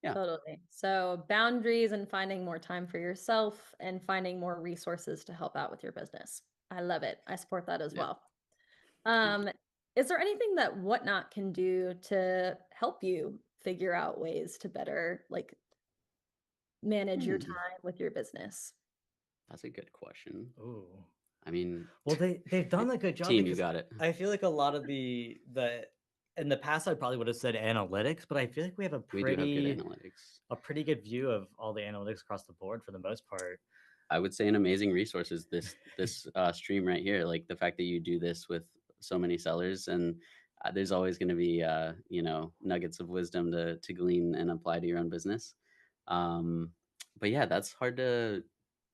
S2: yeah.
S1: Totally. So boundaries and finding more time for yourself and finding more resources to help out with your business. I love it. I support that as well. Is there anything that Whatnot can do to help you figure out ways to better like manage your time with your business?
S2: That's a good question.
S3: Ooh.
S2: I mean,
S3: well, they've done a good job.
S2: Team, you got it.
S3: I feel like a lot of the in the past I probably would have said analytics, but I feel like we do have good analytics. A pretty good view of all the analytics across the board for the most part.
S2: I would say an amazing resource is this stream right here. Like the fact that you do this with so many sellers, and there's always going to be nuggets of wisdom to glean and apply to your own business. But yeah, that's hard to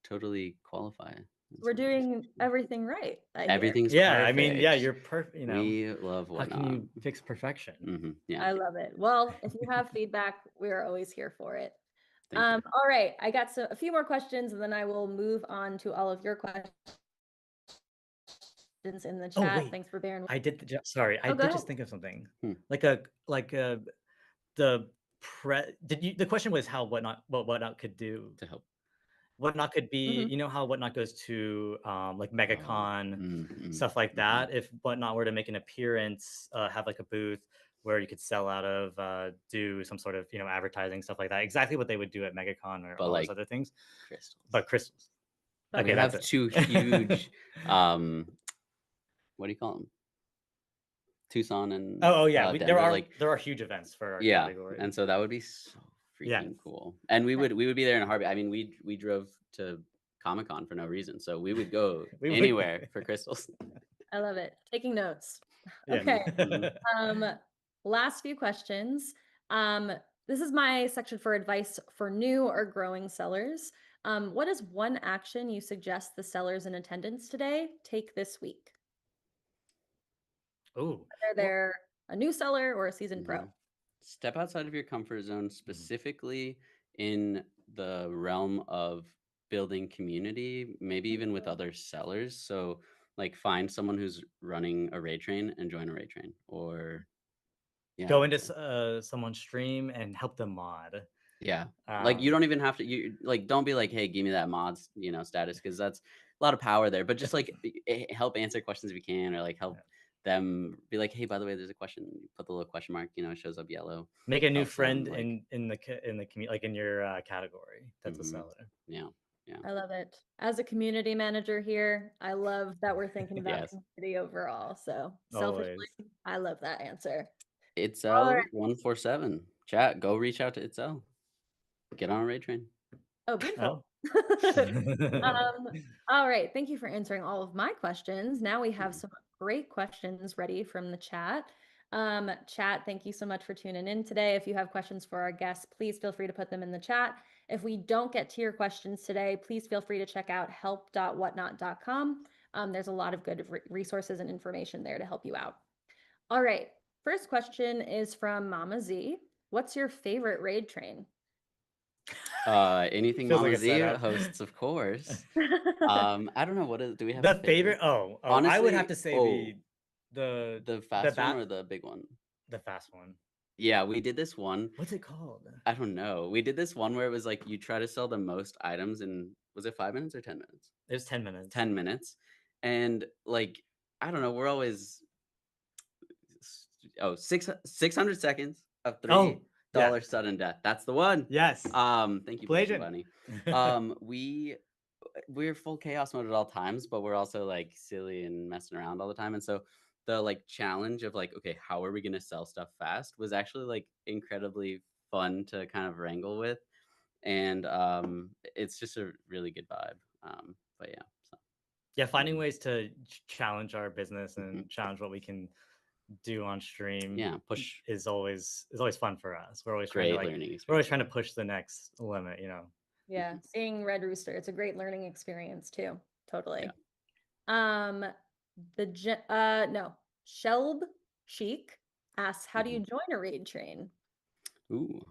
S2: totally qualify.
S1: We're doing everything right.
S2: Everything's
S3: perfect.
S2: I mean,
S3: yeah, you're perfect.
S2: We love Whatnot.
S3: How can you fix perfection?
S2: Yeah,
S1: I love it. Well, if you have feedback, we are always here for it.
S2: Thank you.
S1: All right, I got a few more questions, and then I will move on to all of your questions in the chat.
S3: Wait.
S1: Thanks for bearing with
S3: me. I did just think of something. The question was how Whatnot could do
S2: to help.
S3: Whatnot could be, how Whatnot goes to like MegaCon, stuff like that. If Whatnot were to make an appearance, have like a booth where you could sell out of, do some sort of advertising, stuff like that. Exactly what they would do at MegaCon or all those other things.
S2: Crystals.
S3: But crystals.
S2: Okay, we have two huge what do you call them? Tucson and
S3: Denver, there are huge events for our category.
S2: And so that would be so freaking cool. And we would be there in a heartbeat. I mean, we drove to Comic-Con for no reason, so we would go anywhere for crystals.
S1: I love it. Taking notes. Okay. Last few questions. This is my section for advice for new or growing sellers. What is one action you suggest the sellers in attendance today take this week?
S3: Whether
S1: they're a new seller or a seasoned pro.
S2: Step outside of your comfort zone, specifically in the realm of building community, maybe even with other sellers. So like find someone who's running a raid train and join a raid train, or
S3: go into someone's stream and help them mod.
S2: Yeah. Like you don't even have to, don't be like, hey, give me that mods, status, because that's a lot of power there. But just like help answer questions if you can, or like help them be like, hey, by the way, there's a question. You put the little question mark, it shows up yellow.
S3: Make a new friend in the community, like in your category. That's a seller.
S2: Yeah.
S1: I love it. As a community manager here, I love that we're thinking about community overall. So selfishly, I love that answer.
S2: Itzel 147 chat. Go reach out to Itzel. Get on a raid train.
S1: Oh, beautiful. All right. Thank you for answering all of my questions. Now we have some great questions ready from the chat. Chat, thank you so much for tuning in today. If you have questions for our guests, please feel free to put them in the chat. If we don't get to your questions today, please feel free to check out help.whatnot.com. There's a lot of good resources and information there to help you out. All right. First question is from Mama Z. What's your favorite raid train?
S2: Anything Mama Z hosts, of course. I don't know, do we have
S3: the favorite? Honestly, I would have to say
S2: the fast one or the big one?
S3: The fast one.
S2: Yeah, we did this one.
S3: What's it called?
S2: I don't know. We did this one where it was like you try to sell the most items in, was it 5 minutes or 10 minutes?
S3: It was 10 minutes.
S2: 10 minutes. And like, I don't know, we're always 600 seconds of $3 sudden death. That's the one.
S3: Yes.
S2: Thank you, Bunny. We're full chaos mode at all times, but we're also like silly and messing around all the time. And so the like challenge of like, okay, how are we going to sell stuff fast was actually like incredibly fun to kind of wrangle with. And it's just a really good vibe. But yeah, so
S3: Yeah, finding
S2: mhm,
S3: ways to challenge our business
S2: mhm.
S3: and challenge what we can do on stream
S2: Yeah, push.
S3: is always fun for us.
S2: Great learning
S3: We're always
S2: experience.
S3: trying to push the next limit,
S1: Yeah,
S2: Mhm.
S1: seeing Red Rooster, it's a great learning experience too. Totally.
S2: Yeah.
S1: Um, no, Shelb Chic asks, how do you
S2: Mhm.
S1: join a raid train?
S2: Ooh,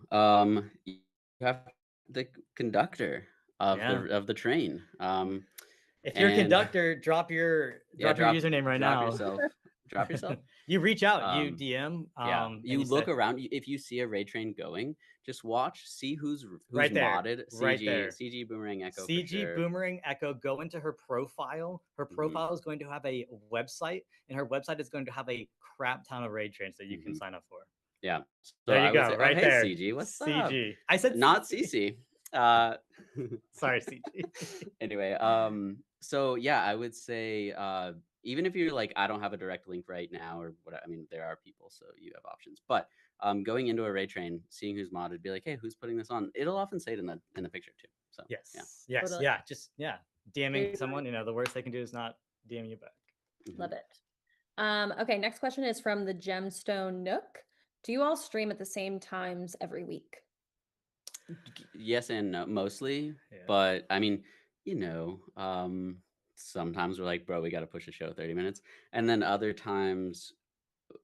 S2: you have the conductor
S3: Yeah.
S2: of the train.
S3: If you're a
S2: And
S3: conductor, drop your
S2: yeah,
S3: username right
S2: drop
S3: now.
S2: yourself, drop yourself.
S3: You reach out, you
S2: Um,
S3: DM,
S2: yeah,
S3: and
S2: you
S3: you
S2: look
S3: said
S2: around. If you see a raid train going, just watch, see who's
S3: right there,
S2: modded.
S3: right
S2: CG,
S3: there.
S2: CG Boomerang Echo for
S3: CG
S2: sure.
S3: Boomerang Echo, go into her profile. Her
S2: Hmm.
S3: profile is going to have a website, and her website is going to have a crap ton of raid trains that you can
S2: Hmm.
S3: sign up for.
S2: Yeah. So
S3: There you
S2: I would
S3: go,
S2: say, oh
S3: right
S2: hey
S3: there.
S2: CG, what's up?
S3: CG. I said
S2: Not
S3: CC.
S2: CC. Uh,
S3: Sorry, CG.
S2: anyway, so yeah, I would say even if you're like, I don't have a direct link right now or what, I mean, there are people, so you have options. But going into a raid train, seeing who's modded, be like, hey, who's putting this on? It'll often say it in the picture too. So yeah.
S3: Yes, yes,
S1: Totally.
S3: yeah. Just DMing
S1: Great
S3: someone. The worst they can do is not DM you back.
S2: Mhm.
S1: Love it. Okay, next question is from the Gemstone Nook. Do you all stream at the same times every week?
S2: Yes and no, mostly.
S3: Yeah.
S2: But I mean, sometimes we're like, bro, we got to push a show 30 minutes. And then other times,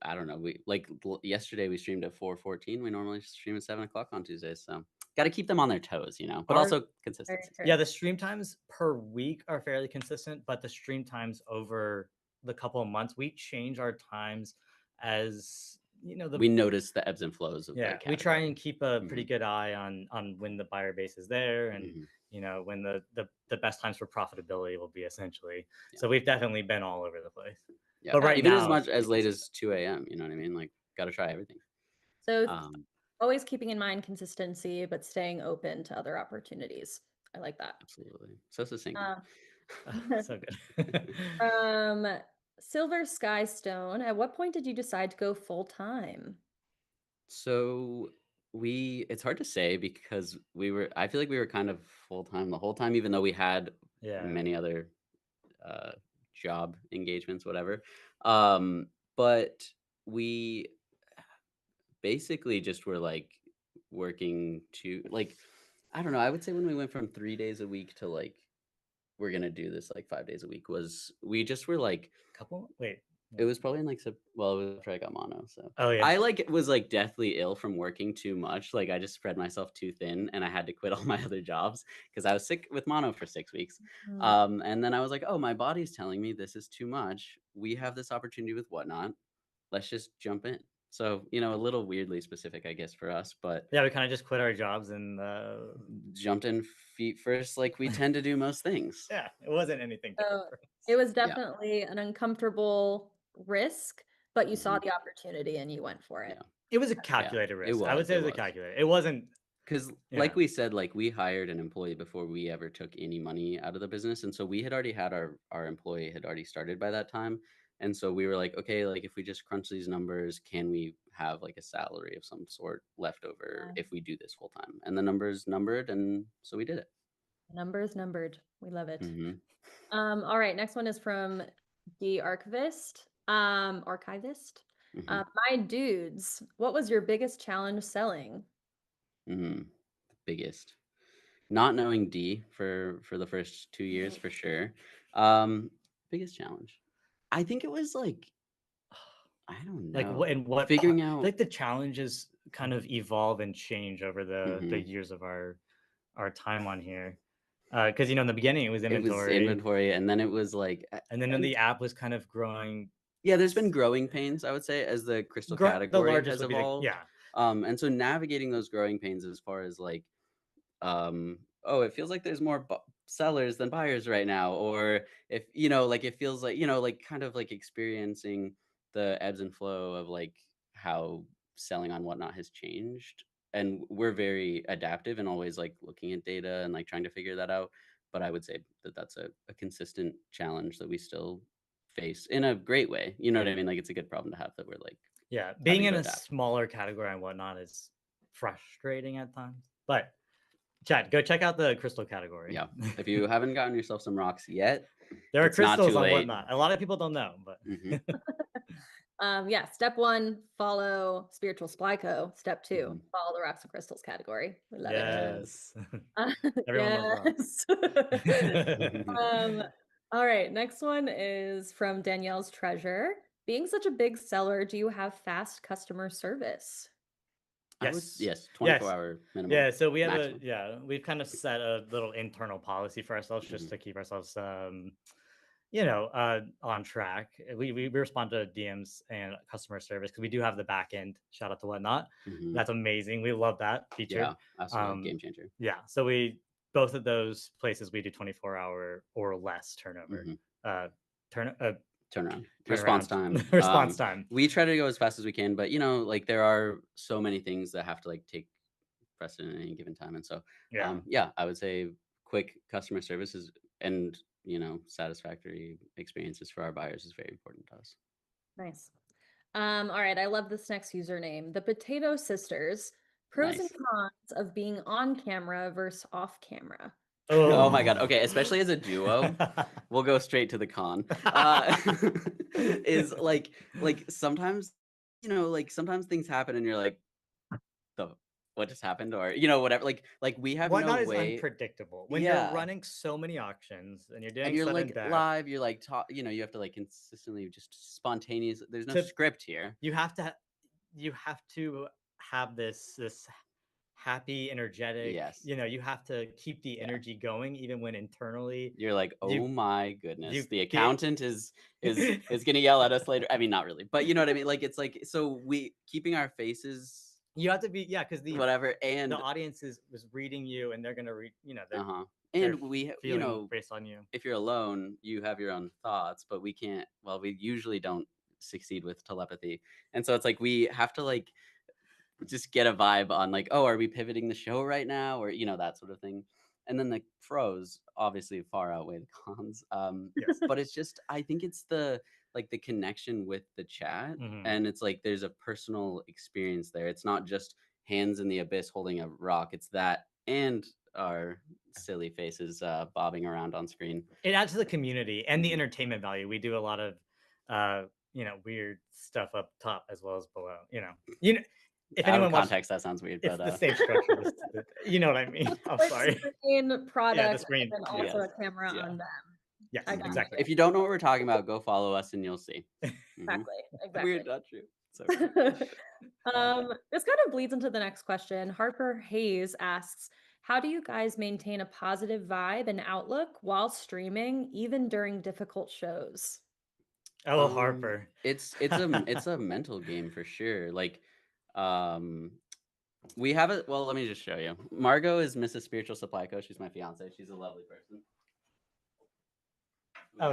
S2: I don't know. We like yesterday we streamed at 4:14. We normally stream at 7 o'clock on Tuesdays. So got to keep them on their toes, but
S3: Our
S2: also
S1: Very
S2: consistency.
S1: true.
S3: Yeah, the stream times per week are fairly consistent, but the stream times over the couple of months, we change our times as the
S2: We notice the ebbs and flows of the
S3: yeah, we try and
S2: category.
S3: keep a pretty
S2: Hmm.
S3: good eye on when the buyer base is there and
S2: Hmm.
S3: when the best times for profitability will be essentially.
S2: Yeah.
S3: So we've definitely been all over the place.
S2: Yeah.
S3: But right
S2: Even as
S3: now it's
S2: much
S3: pretty
S2: as late
S3: consistent.
S2: as 2 a.m. You know what I mean? Like, got to try everything.
S1: So
S2: Um,
S1: always keeping in mind consistency, but staying open to other opportunities. I like that.
S2: absolutely. So succinct.
S1: Uh,
S3: So good.
S1: um, Silver Skystone, at what point did you decide to go full time?
S2: So it's hard to say because I feel like we were kind of full time the whole time, even though we had
S3: Yeah.
S2: many other uh, job engagements, whatever. Um, but we basically just were like working to like, I don't know. I would say when we went from 3 days a week to like, we're going to do this like 5 days a week was we just were like,
S3: Couple wait.
S2: it was probably in like well, it was after I got mono. So
S3: Oh yeah.
S2: I like was like deathly ill from working too much. Like I just spread myself too thin, and I had to quit all my other jobs because I was sick with mono for 6 weeks.
S1: Mm.
S2: And then I was like, oh, my body's telling me this is too much. We have this opportunity with Whatnot. Let's just jump in. So a little weirdly specific, I guess, for us, but
S3: Yeah, we kind of just quit our jobs and
S2: jumped in feet first, like we tend to do most things.
S3: yeah, it wasn't anything different
S1: So
S3: for
S1: it
S3: us.
S1: was
S2: Yeah.
S1: definitely an uncomfortable risk, but you saw
S2: Hmm.
S1: the opportunity and you went for it.
S2: Yeah.
S3: It was a
S2: Yeah.
S3: calculated
S2: It
S3: risk. I would
S2: was.
S3: say it
S2: It
S3: was a
S2: was.
S3: calculated. It wasn't,
S2: Because,
S3: yeah.
S2: like we said, like we hired an employee before we ever took any money out of the business, and so we had already had our employee had already started by that time, and so we were like, okay, like if we just crunch these numbers, can we have like a salary of some sort left over if we do this full time? And the numbers numbered, and so we did it.
S1: Numbers numbered. We love it.
S2: Hmm.
S1: All right, next one is from the archivist.
S2: Hmm.
S1: My dudes, what was your biggest challenge selling?
S2: Hmm. Biggest, not knowing D for the first 2 years for sure. Um, Biggest challenge. I think it was like, I don't
S3: Like
S2: know,
S3: what part,
S2: figuring out.
S3: like the challenges kind of evolve and change over the
S2: Mhm.
S3: years of our time on here. Because in the beginning it was
S2: It was
S3: inventory,
S2: inventory, and then it was like,
S3: and then when
S2: and
S3: the app was kind of growing,
S2: yeah, there's been growing pains, I would say, as the crystal
S3: the
S2: category
S3: largest
S2: has
S3: would be the
S2: evolved.
S3: yeah.
S2: And so navigating those growing pains as far as like, oh, it feels like there's more sellers than buyers right now, or if like it feels like like kind of like experiencing the ebbs and flow of like how selling on Whatnot has changed. And we're very adaptive and always like looking at data and like trying to figure that out. But I would say that that's a consistent challenge that we still face in a great way. You know what I mean? Like, it's a good problem to have that we're like,
S3: Yeah, being in
S2: to
S3: a
S2: adapt.
S3: smaller category and whatnot is frustrating at times. But Chad, go check out the crystal category.
S2: Yeah. If you haven't gotten yourself some rocks yet,
S3: there are
S2: it's not
S3: crystals
S2: too
S3: on
S2: late.
S3: Whatnot. A lot of people don't know, but
S2: Mhm.
S1: Yeah, step 1, follow SpiritualSupplyCo. Step 2,
S2: Mhm.
S1: follow the rocks and crystals category. We love
S3: yes.
S1: it.
S3: Everyone loves rocks.
S1: All right, next one is from Danielle's Treasure. Being such a big seller, do you have fast customer service?
S2: Yes, 24
S3: Yes.
S2: hour minimum.
S3: Yeah, so we have
S2: maximum.
S3: we've kind of set a little internal policy for ourselves just
S2: Mhm.
S3: to keep ourselves on track. We respond to DMs and customer service because we do have the back end. Shout out to Whatnot.
S2: Mhm.
S3: That's amazing. We love that feature.
S2: Yeah, absolutely game changer.
S3: Yeah. So we both of those places we do 24-hour or less turnover.
S2: Mhm. Turnaround.
S3: Response
S2: time.
S3: response time.
S2: We try to go as fast as we can, but like there are so many things that have to like take precedent at any given time. And so
S3: Yeah.
S2: I would say quick customer services and satisfactory experiences for our buyers is very important to us.
S1: Nice. All right, I love this next username. The Potato Sisters. Pros and
S2: Nice.
S1: cons of being on camera versus off camera.
S2: Oh my God. Okay. Especially as a duo, we'll go straight to the con. Is like sometimes, like sometimes things happen and you're like, what just happened? Or, whatever. Like we have
S3: Whatnot
S2: no
S3: is
S2: way.
S3: unpredictable when
S2: Yeah.
S3: you're running so many auctions and you're doing
S2: And you're
S3: sudden
S2: like
S3: death.
S2: live, you're like, you have to like consistently just spontaneous. There's no script here.
S3: You have to have this happy, energetic.
S2: Yes.
S3: You have to keep the energy going even when internally
S2: you're like, oh my goodness, the
S3: get-
S2: accountant is gonna yell at us later. I mean, not really, but you know what I mean. Like it's like, so we keeping our faces.
S3: You have to be because the
S2: whatever, and
S3: the audience was reading you, and they're gonna read.
S2: And we,
S3: based on you.
S2: If you're alone, you have your own thoughts, but we can't. Well, we usually don't succeed with telepathy, and so it's like we have to like just get a vibe on like, oh, are we pivoting the show right now, or that sort of thing. And then the pros obviously far outweigh the cons.
S3: Yes.
S2: But it's just, I think it's the connection with the chat, and it's like there's a personal experience there. It's not just hands in the abyss holding a rock. It's that and our silly faces bobbing around on screen.
S3: It adds to the community and the entertainment value. We do a lot of weird stuff up top as well as below. If
S2: Out
S3: anyone
S2: of context, that sounds weird,
S3: it's
S2: but
S3: the same structure. You know what I mean? I'm sorry.
S1: Screen product,
S3: the screen,
S1: and also a camera on them.
S3: Yes,
S1: exactly.
S2: If you don't know what we're talking about, go follow us and you'll see.
S1: Exactly.
S2: Weird, not true. So
S1: this kind of bleeds into the next question. Harper Hayes asks, how do you guys maintain a positive vibe and outlook while streaming, even during difficult shows?
S3: Oh, Harper.
S2: It's a mental game for sure. Like, we have it. Well, let me just show you. Margot is Mrs. SpiritualSupplyCo. She's my fiance. She's a lovely person.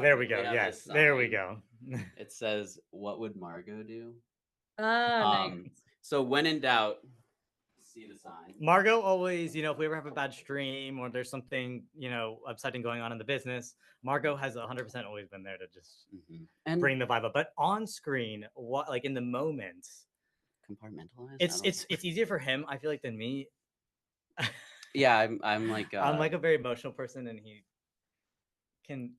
S3: There we go. Yes, there we go.
S2: It says, "What would Margot do?"
S1: Nice.
S2: So when in doubt, see the sign.
S3: Margot always, if we ever have a bad stream or there's something, upsetting going on in the business, Margot has 100% always been there to just
S2: and
S3: bring the vibe up. But on screen, in the moment,
S2: compartmentalize.
S3: It's easier for him, I feel like, than me.
S2: Yeah, I'm like
S3: I'm like a very emotional person, and he can.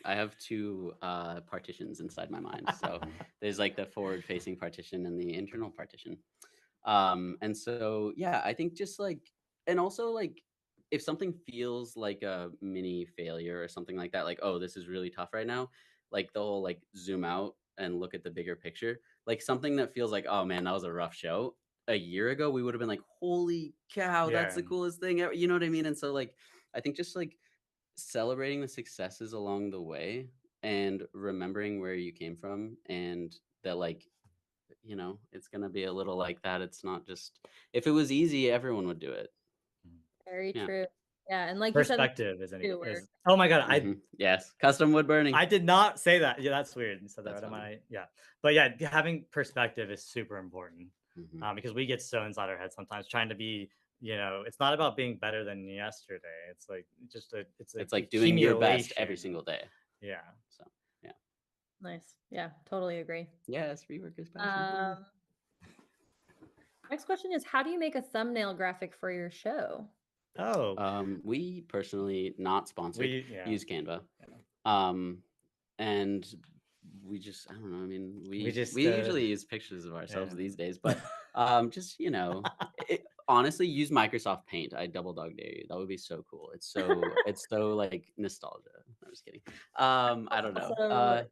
S2: I have two partitions inside my mind. So there's like the forward-facing partition and the internal partition. And so yeah, I think just like, and also like, if something feels like a mini failure or something like that, like, oh, this is really tough right now, like the whole like zoom out and look at the bigger picture, like something that feels like, oh man, that was a rough show. A year ago, we would have been like, holy cow, that's the coolest thing ever. You know what I mean? And so like, I think just like celebrating the successes along the way and remembering where you came from, and that like, it's going to be a little like that. It's not just, if it was easy, everyone would do it.
S1: Very true. Yeah. And like
S3: perspective
S1: you said,
S3: is oh my God.
S2: Yes. Custom wood burning.
S3: I did not say that. Yeah, that's weird. So that but yeah, having perspective is super important because we get so inside our head sometimes trying to be, it's not about being better than yesterday. It's like just it's
S2: like doing your best every single day.
S3: Yeah.
S2: So
S1: Nice. Yeah, totally agree.
S2: Yes, reworkers passion.
S1: Next question is, how do you make a thumbnail graphic for your show?
S2: We personally, not sponsored, use Canva. And we just, I don't know, I mean, we usually use pictures of ourselves these days, but just, you know, honestly, use Microsoft Paint. I double dog dare you. That would be so cool. It's so like nostalgia. I'm just kidding. I don't know.
S1: So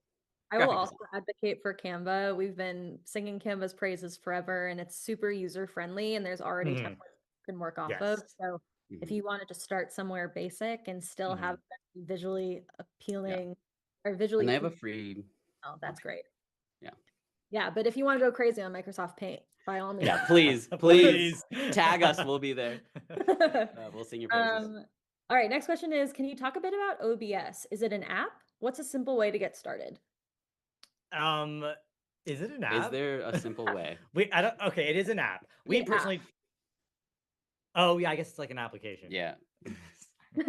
S1: I will
S2: graphic
S1: also
S2: design.
S1: advocate for Canva. We've been singing Canva's praises forever, and it's super user friendly, and there's already templates you can work off of. So if you wanted to start somewhere basic and still have visually appealing or visually,
S2: and they have a free.
S1: Oh, that's great.
S2: Yeah.
S1: Yeah, but if you want to go crazy on Microsoft Paint, by all means.
S2: Yeah, please tag us. We'll be there. We'll sing your praises.
S1: All right, next question is, can you talk a bit about OBS? Is it an app? What's a simple way to get started?
S3: Is it an app?
S2: Is there a simple way?
S3: Okay, it is an app. We personally. Oh yeah, I guess it's like an application.
S2: Yeah.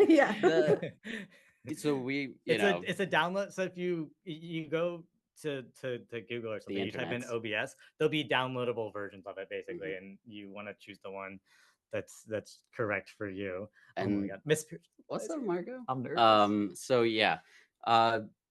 S1: Yeah.
S2: So we,
S3: it's a download. So if you go to Google or something, you type in OBS, there'll be downloadable versions of it basically, and you want to choose the one that's correct for you.
S2: And
S3: oh my god, Miss Pierce,
S2: what's up, Margo?
S3: I'm nervous.
S2: So yeah,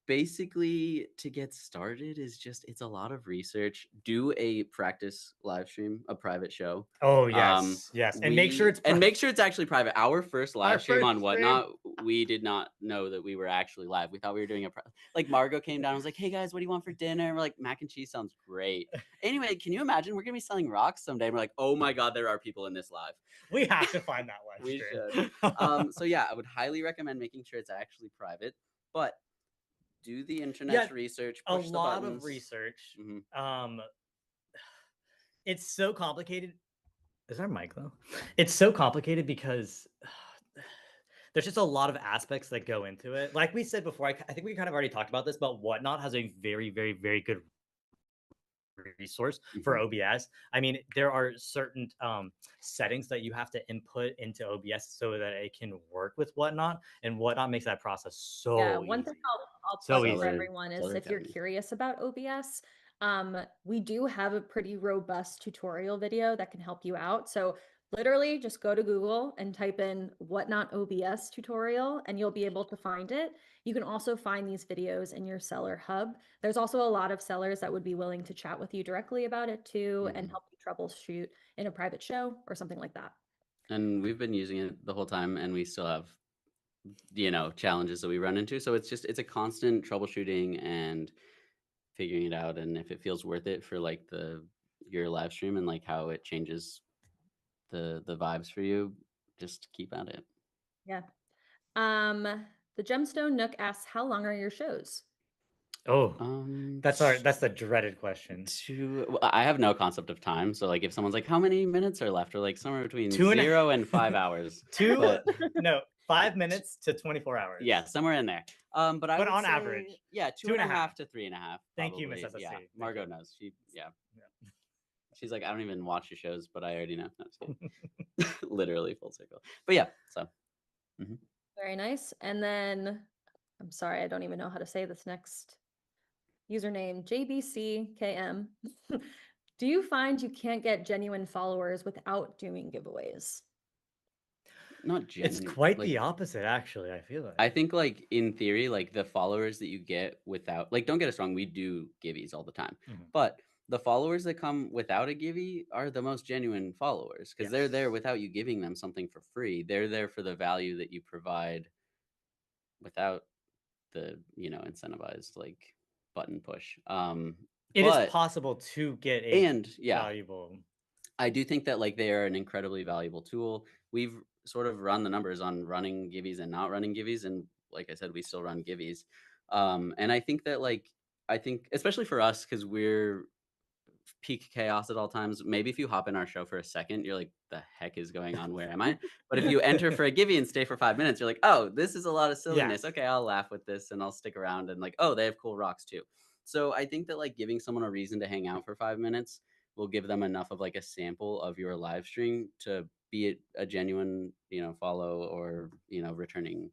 S2: basically to get started is just, it's a lot of research. Do a practice live stream, a private show.
S3: Oh yes, yes, and make sure it's
S2: actually private. Our first live stream on Whatnot, we did not know that we were actually live. We thought we were doing like Margo came down and was like, "Hey guys, what do you want for dinner?" And we're like, "Mac and cheese sounds great." Anyway, can you imagine we're gonna be selling rocks someday? And we're like, "Oh my god, there are people in this live."
S3: We have to find that live
S2: we
S3: stream.
S2: should. So yeah, I would highly recommend making sure it's actually private, but do the internet research.
S3: A lot of research. It's so complicated. Is our mic though? It's so complicated because there's just a lot of aspects that go into it. Like we said before, I think we kind of already talked about this, but Whatnot has a very, very, very good resource for OBS. I mean, there are certain settings that you have to input into OBS so that it can work with Whatnot, and Whatnot makes that process so
S1: one
S3: easy.
S1: thing I'll plug for everyone is, if you're curious about OBS, we do have a pretty robust tutorial video that can help you out. So literally just go to Google and type in Whatnot OBS tutorial, and you'll be able to find it. You can also find these videos in your seller hub. There's also a lot of sellers that would be willing to chat with you directly about it too, and help you troubleshoot in a private show or something like that.
S2: And we've been using it the whole time, and we still have, challenges that we run into. So it's a constant troubleshooting and figuring it out. And if it feels worth it for like your live stream and like how it changes the vibes for you, just keep at it.
S1: Yeah. The Gemstone Nook asks, how long are your shows?
S3: Oh, that's the dreaded question.
S2: I have no concept of time. So like if someone's like, how many minutes are left? Or like somewhere between 0 and 5 hours.
S3: 5 minutes to 24 hours.
S2: Yeah, somewhere in there. But I would
S3: on
S2: say,
S3: average,
S2: 2.5 to 3.5.
S3: Thank you, Miss SSC.
S2: Yeah, Margo knows. She's like, I don't even watch your shows, but I already know. No, literally full circle. But yeah, so.
S1: Very nice. And then, I'm sorry, I don't even know how to say this next username, JBCKM. Do you find you can't get genuine followers without doing giveaways?
S2: Not genuine.
S3: It's quite the opposite, actually. I feel like.
S2: I think, like, in theory, like the followers that you get without, like, don't get us wrong, we do giveies all the time, but the followers that come without a givey are the most genuine followers, because they're there without you giving them something for free. They're there for the value that you provide without the, incentivized like button push.
S3: It is possible to get a valuable.
S2: I do think that like they are an incredibly valuable tool. We've sort of run the numbers on running giveies and not running giveies, and like I said, we still run giveies. And I think that especially for us, because we're peak chaos at all times. Maybe if you hop in our show for a second, you're like, the heck is going on? Where am I? But if you enter for a givey and stay for 5 minutes, you're like, oh, this is a lot of silliness. Okay, I'll laugh with this and I'll stick around, and like, oh, they have cool rocks too. So I think that like giving someone a reason to hang out for 5 minutes will give them enough of like a sample of your live stream to be a genuine, follow or, returning.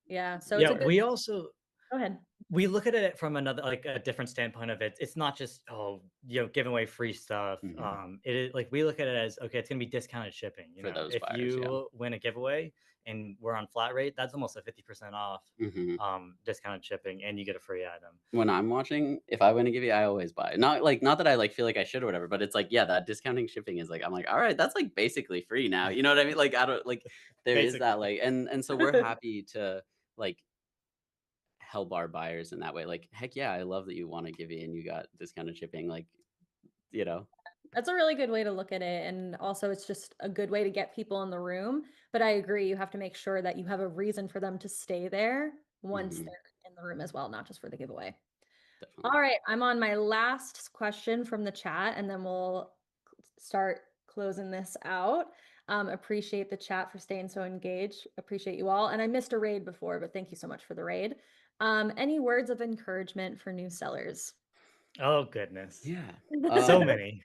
S1: Yeah. So
S3: we also.
S1: Go ahead.
S3: We look at it from another, like a different standpoint of it. It's not just, oh, giving away free stuff. It is like, we look at it as, okay, it's gonna be discounted shipping.
S2: For those
S3: If
S2: buyers,
S3: you win a giveaway and we're on flat rate, that's almost a 50% off discounted shipping, and you get a free item.
S2: When I'm watching, if I win a giveaway, I always buy. Not that I like feel like I should or whatever, but it's like, yeah, that discounting shipping is like, I'm like, all right, that's like basically free now. You know what I mean? Like, I don't like there is that like, and so we're happy to like help our buyers in that way. Like, heck yeah, I love that you want to give you and you got discounted shipping. Like,
S1: That's a really good way to look at it. And also, it's just a good way to get people in the room. But I agree, you have to make sure that you have a reason for them to stay there once they're in the room as well, not just for the giveaway.
S2: Definitely.
S1: All right, I'm on my last question from the chat, and then we'll start closing this out. Appreciate the chat for staying so engaged. Appreciate you all. And I missed a raid before, but thank you so much for the raid. Any words of encouragement for new sellers?
S3: Oh, goodness.
S2: Yeah.
S3: So many.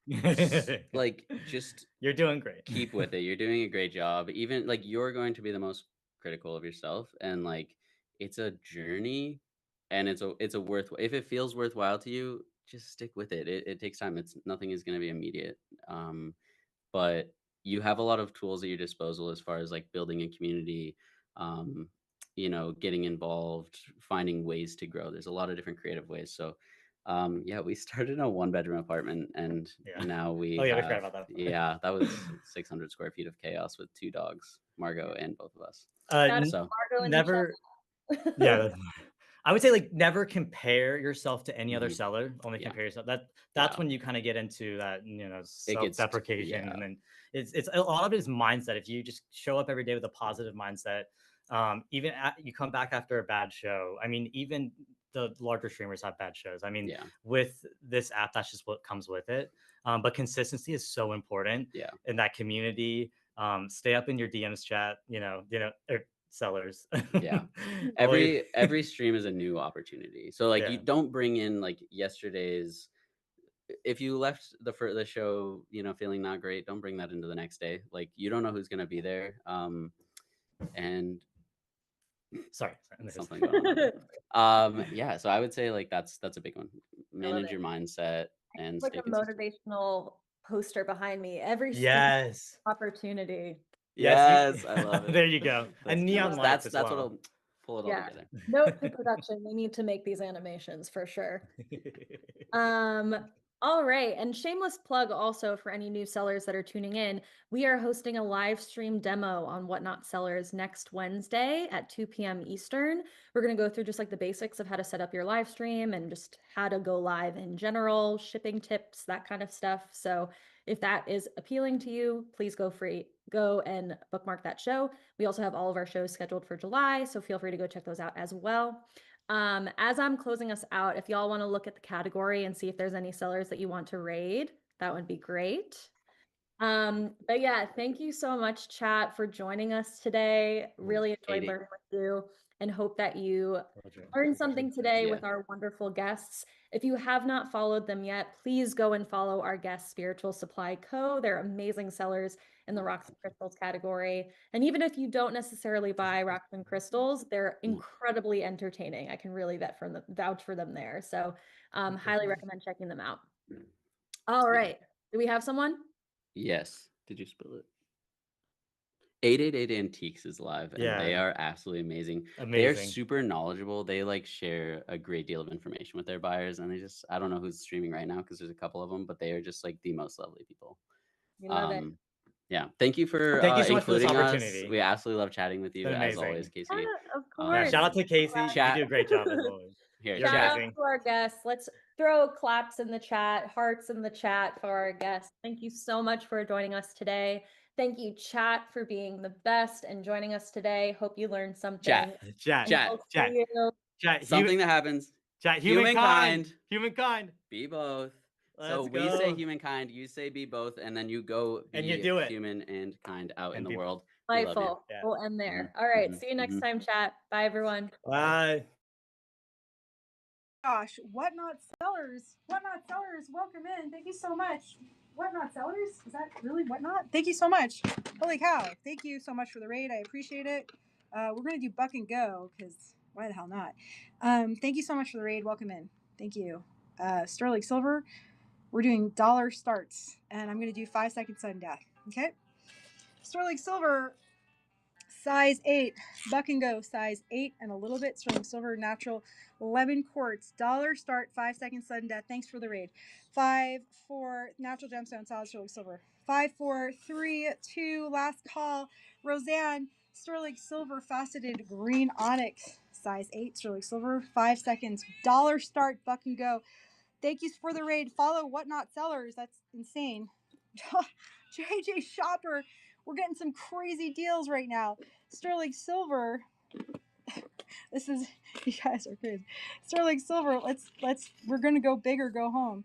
S2: Like, just
S3: you're doing great.
S2: Keep with it. You're doing a great job. Even like, you're going to be the most critical of yourself, and like, it's a journey, and it's a if it feels worthwhile to you, just stick with it. It takes time. Nothing is going to be immediate. But you have a lot of tools at your disposal as far as like building a community, getting involved, finding ways to grow. There's a lot of different creative ways. So yeah, we started in a 1-bedroom apartment, and now we
S3: we
S2: have,
S3: forgot about that.
S2: Yeah, that was 600 square feet of chaos with 2 dogs, Margot and both of us.
S1: So
S3: never, yeah. I would say, like, never compare yourself to any other seller. Only compare yourself. That's when you kind of get into that, self-deprecation, and then it's a lot of it is mindset. If you just show up every day with a positive mindset, even you come back after a bad show. I mean, even the larger streamers have bad shows. I mean, with this app, that's just what comes with it. But consistency is so important.
S2: Yeah.
S3: In that community. Stay up in your DMs chat. Sellers.
S2: Yeah. Every stream is a new opportunity. So like, you don't bring in like yesterday's. If you left the show, feeling not great, don't bring that into the next day. Like, you don't know who's gonna be there. And
S3: sorry,
S2: something going on over. Yeah, so I would say like that's a big one. Manage your mindset and
S1: like
S2: stay
S1: a
S2: consistent.
S1: motivational poster behind me. Every opportunity.
S2: Yes, I love it.
S3: There you go. A neon light.
S2: That's what'll pull it all together.
S1: Note to production, we need to make these animations for sure. All right, and shameless plug also for any new sellers that are tuning in. We are hosting a live stream demo on WhatnotSellers next Wednesday at 2 p.m. Eastern. We're going to go through just like the basics of how to set up your live stream and just how to go live in general, shipping tips, that kind of stuff. So if that is appealing to you, please go and bookmark that show. We also have all of our shows scheduled for July, so feel free to go check those out as well. As I'm closing us out, if y'all want to look at the category and see if there's any sellers that you want to raid, that would be great. But yeah, thank you so much, chat, for joining us today. Really enjoyed learning with you, and hope that you learned something today with our wonderful guests. If you have not followed them yet, please go and follow our guest, Spiritual Supply Co. They're amazing sellers in the rocks and crystals category. And even if you don't necessarily buy rocks and crystals, they're incredibly entertaining. I can really vouch for them there. So highly recommend checking them out. All right. Do we have someone?
S2: Yes. Did you spill it? 888 Antiques is live, and they are absolutely amazing. They're super knowledgeable. They like share a great deal of information with their buyers, and I don't know who's streaming right now because there's a couple of them, but they are just like the most lovely people.
S1: We love it.
S2: Yeah, thank you for
S3: so much for this opportunity.
S2: We absolutely love chatting with you as always, Casey.
S1: Of course.
S3: Shout out to Casey. You do a great job as always.
S1: Shout out to our guests. Let's throw claps in the chat, hearts in the chat for our guests. Thank you so much for joining us today. Thank you, chat, for being the best and joining us today. Hope you learned something.
S2: Chat. Something that happens.
S3: Chat. Humankind.
S2: Be both. So we say humankind, you say be both, and then you go be
S3: you do it.
S2: Human and kind out in the world.
S1: Delightful. We'll end there. All right. See you next time, chat. Bye, everyone.
S3: Bye.
S4: Gosh, WhatnotSellers, welcome in. Thank you so much. WhatnotSellers? Is that really Whatnot? Thank you so much. Holy cow. Thank you so much for the raid. I appreciate it. We're going to do Buck and Go because Why the hell not? Thank you so much for the raid. Welcome in. Thank you. Sterling Silver, we're doing dollar starts, and I'm going to do 5 second sudden death. Okay? Sterling Silver, size 8, buck and go, size 8 and a little bit. Sterling Silver, natural lemon quartz, dollar start, 5 second sudden death. Thanks for the raid. 5, 4, natural gemstone, solid Sterling Silver. 5, 4, 3, 2, last call. Roseanne, Sterling Silver, faceted green onyx, size 8, Sterling Silver, 5 seconds, dollar start, buck and go. Thank you for the raid. Follow WhatnotSellers. That's insane. JJ Shopper, we're getting some crazy deals right now. Sterling Silver. This is, you guys are crazy. Sterling Silver. We're gonna go big or go home.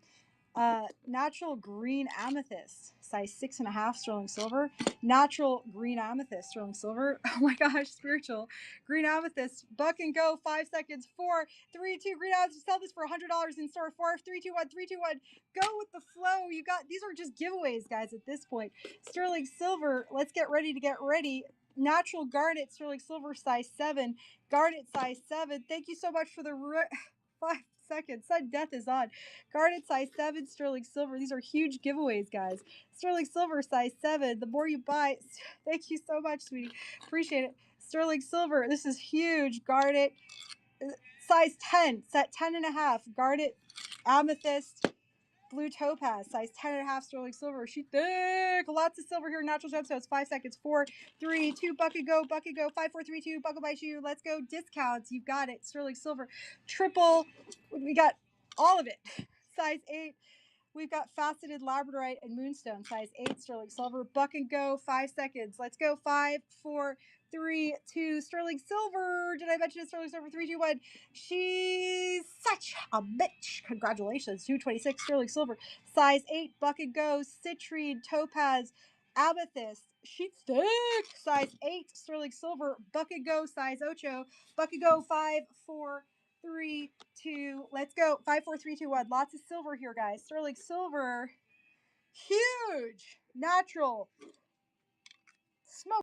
S4: Natural green amethyst, size 6.5, Sterling Silver. Natural green amethyst, Sterling Silver. Oh my gosh, spiritual green amethyst, buck and go, 5 seconds. 4, 3, 2, green amethyst. Sell this for $100 in store. 4, 3, 2, 1, 3, 2, 1. Go with the flow. You got, these are just giveaways, guys. At this point, Sterling Silver. Let's get ready to get ready. Natural garnet, Sterling Silver, size 7. Garnet, size 7. Thank you so much for the 5 seconds. Sudden death is on. Garnet, size 7, Sterling Silver. These are huge giveaways, guys. Sterling Silver, size 7. The more you buy, thank you so much, sweetie. Appreciate it. Sterling Silver, this is huge. Garnet, size 10, set 10.5. Garnet, amethyst, blue topaz, size 10.5, Sterling Silver. She thick. Lots of silver here. Natural gemstones. 5 seconds. 4, 3, 2. Bucket go. Bucket go. 5, 4, 3, 2. Buckle by shoe. Let's go. Discounts. You've got it. Sterling Silver. Triple. We got all of it. Size 8. We've got faceted labradorite and moonstone, size 8, Sterling Silver. Buck and go. 5 seconds. Let's go. 5, 4, 3, 2. Sterling Silver. Did I mention it? Sterling Silver. 3, 2, 1. She's such a bitch. Congratulations. 226 Sterling Silver. Size 8. Buck and go. Citrine, topaz, amethyst. She's thick. Size 8 Sterling Silver. Buck and go. Size 8. Buck and go. 5, 4, 3, 2, let's go. 5, 4, 3, 2, 1. Lots of silver here, guys. Sterling Silver. Huge. Natural. Smoke.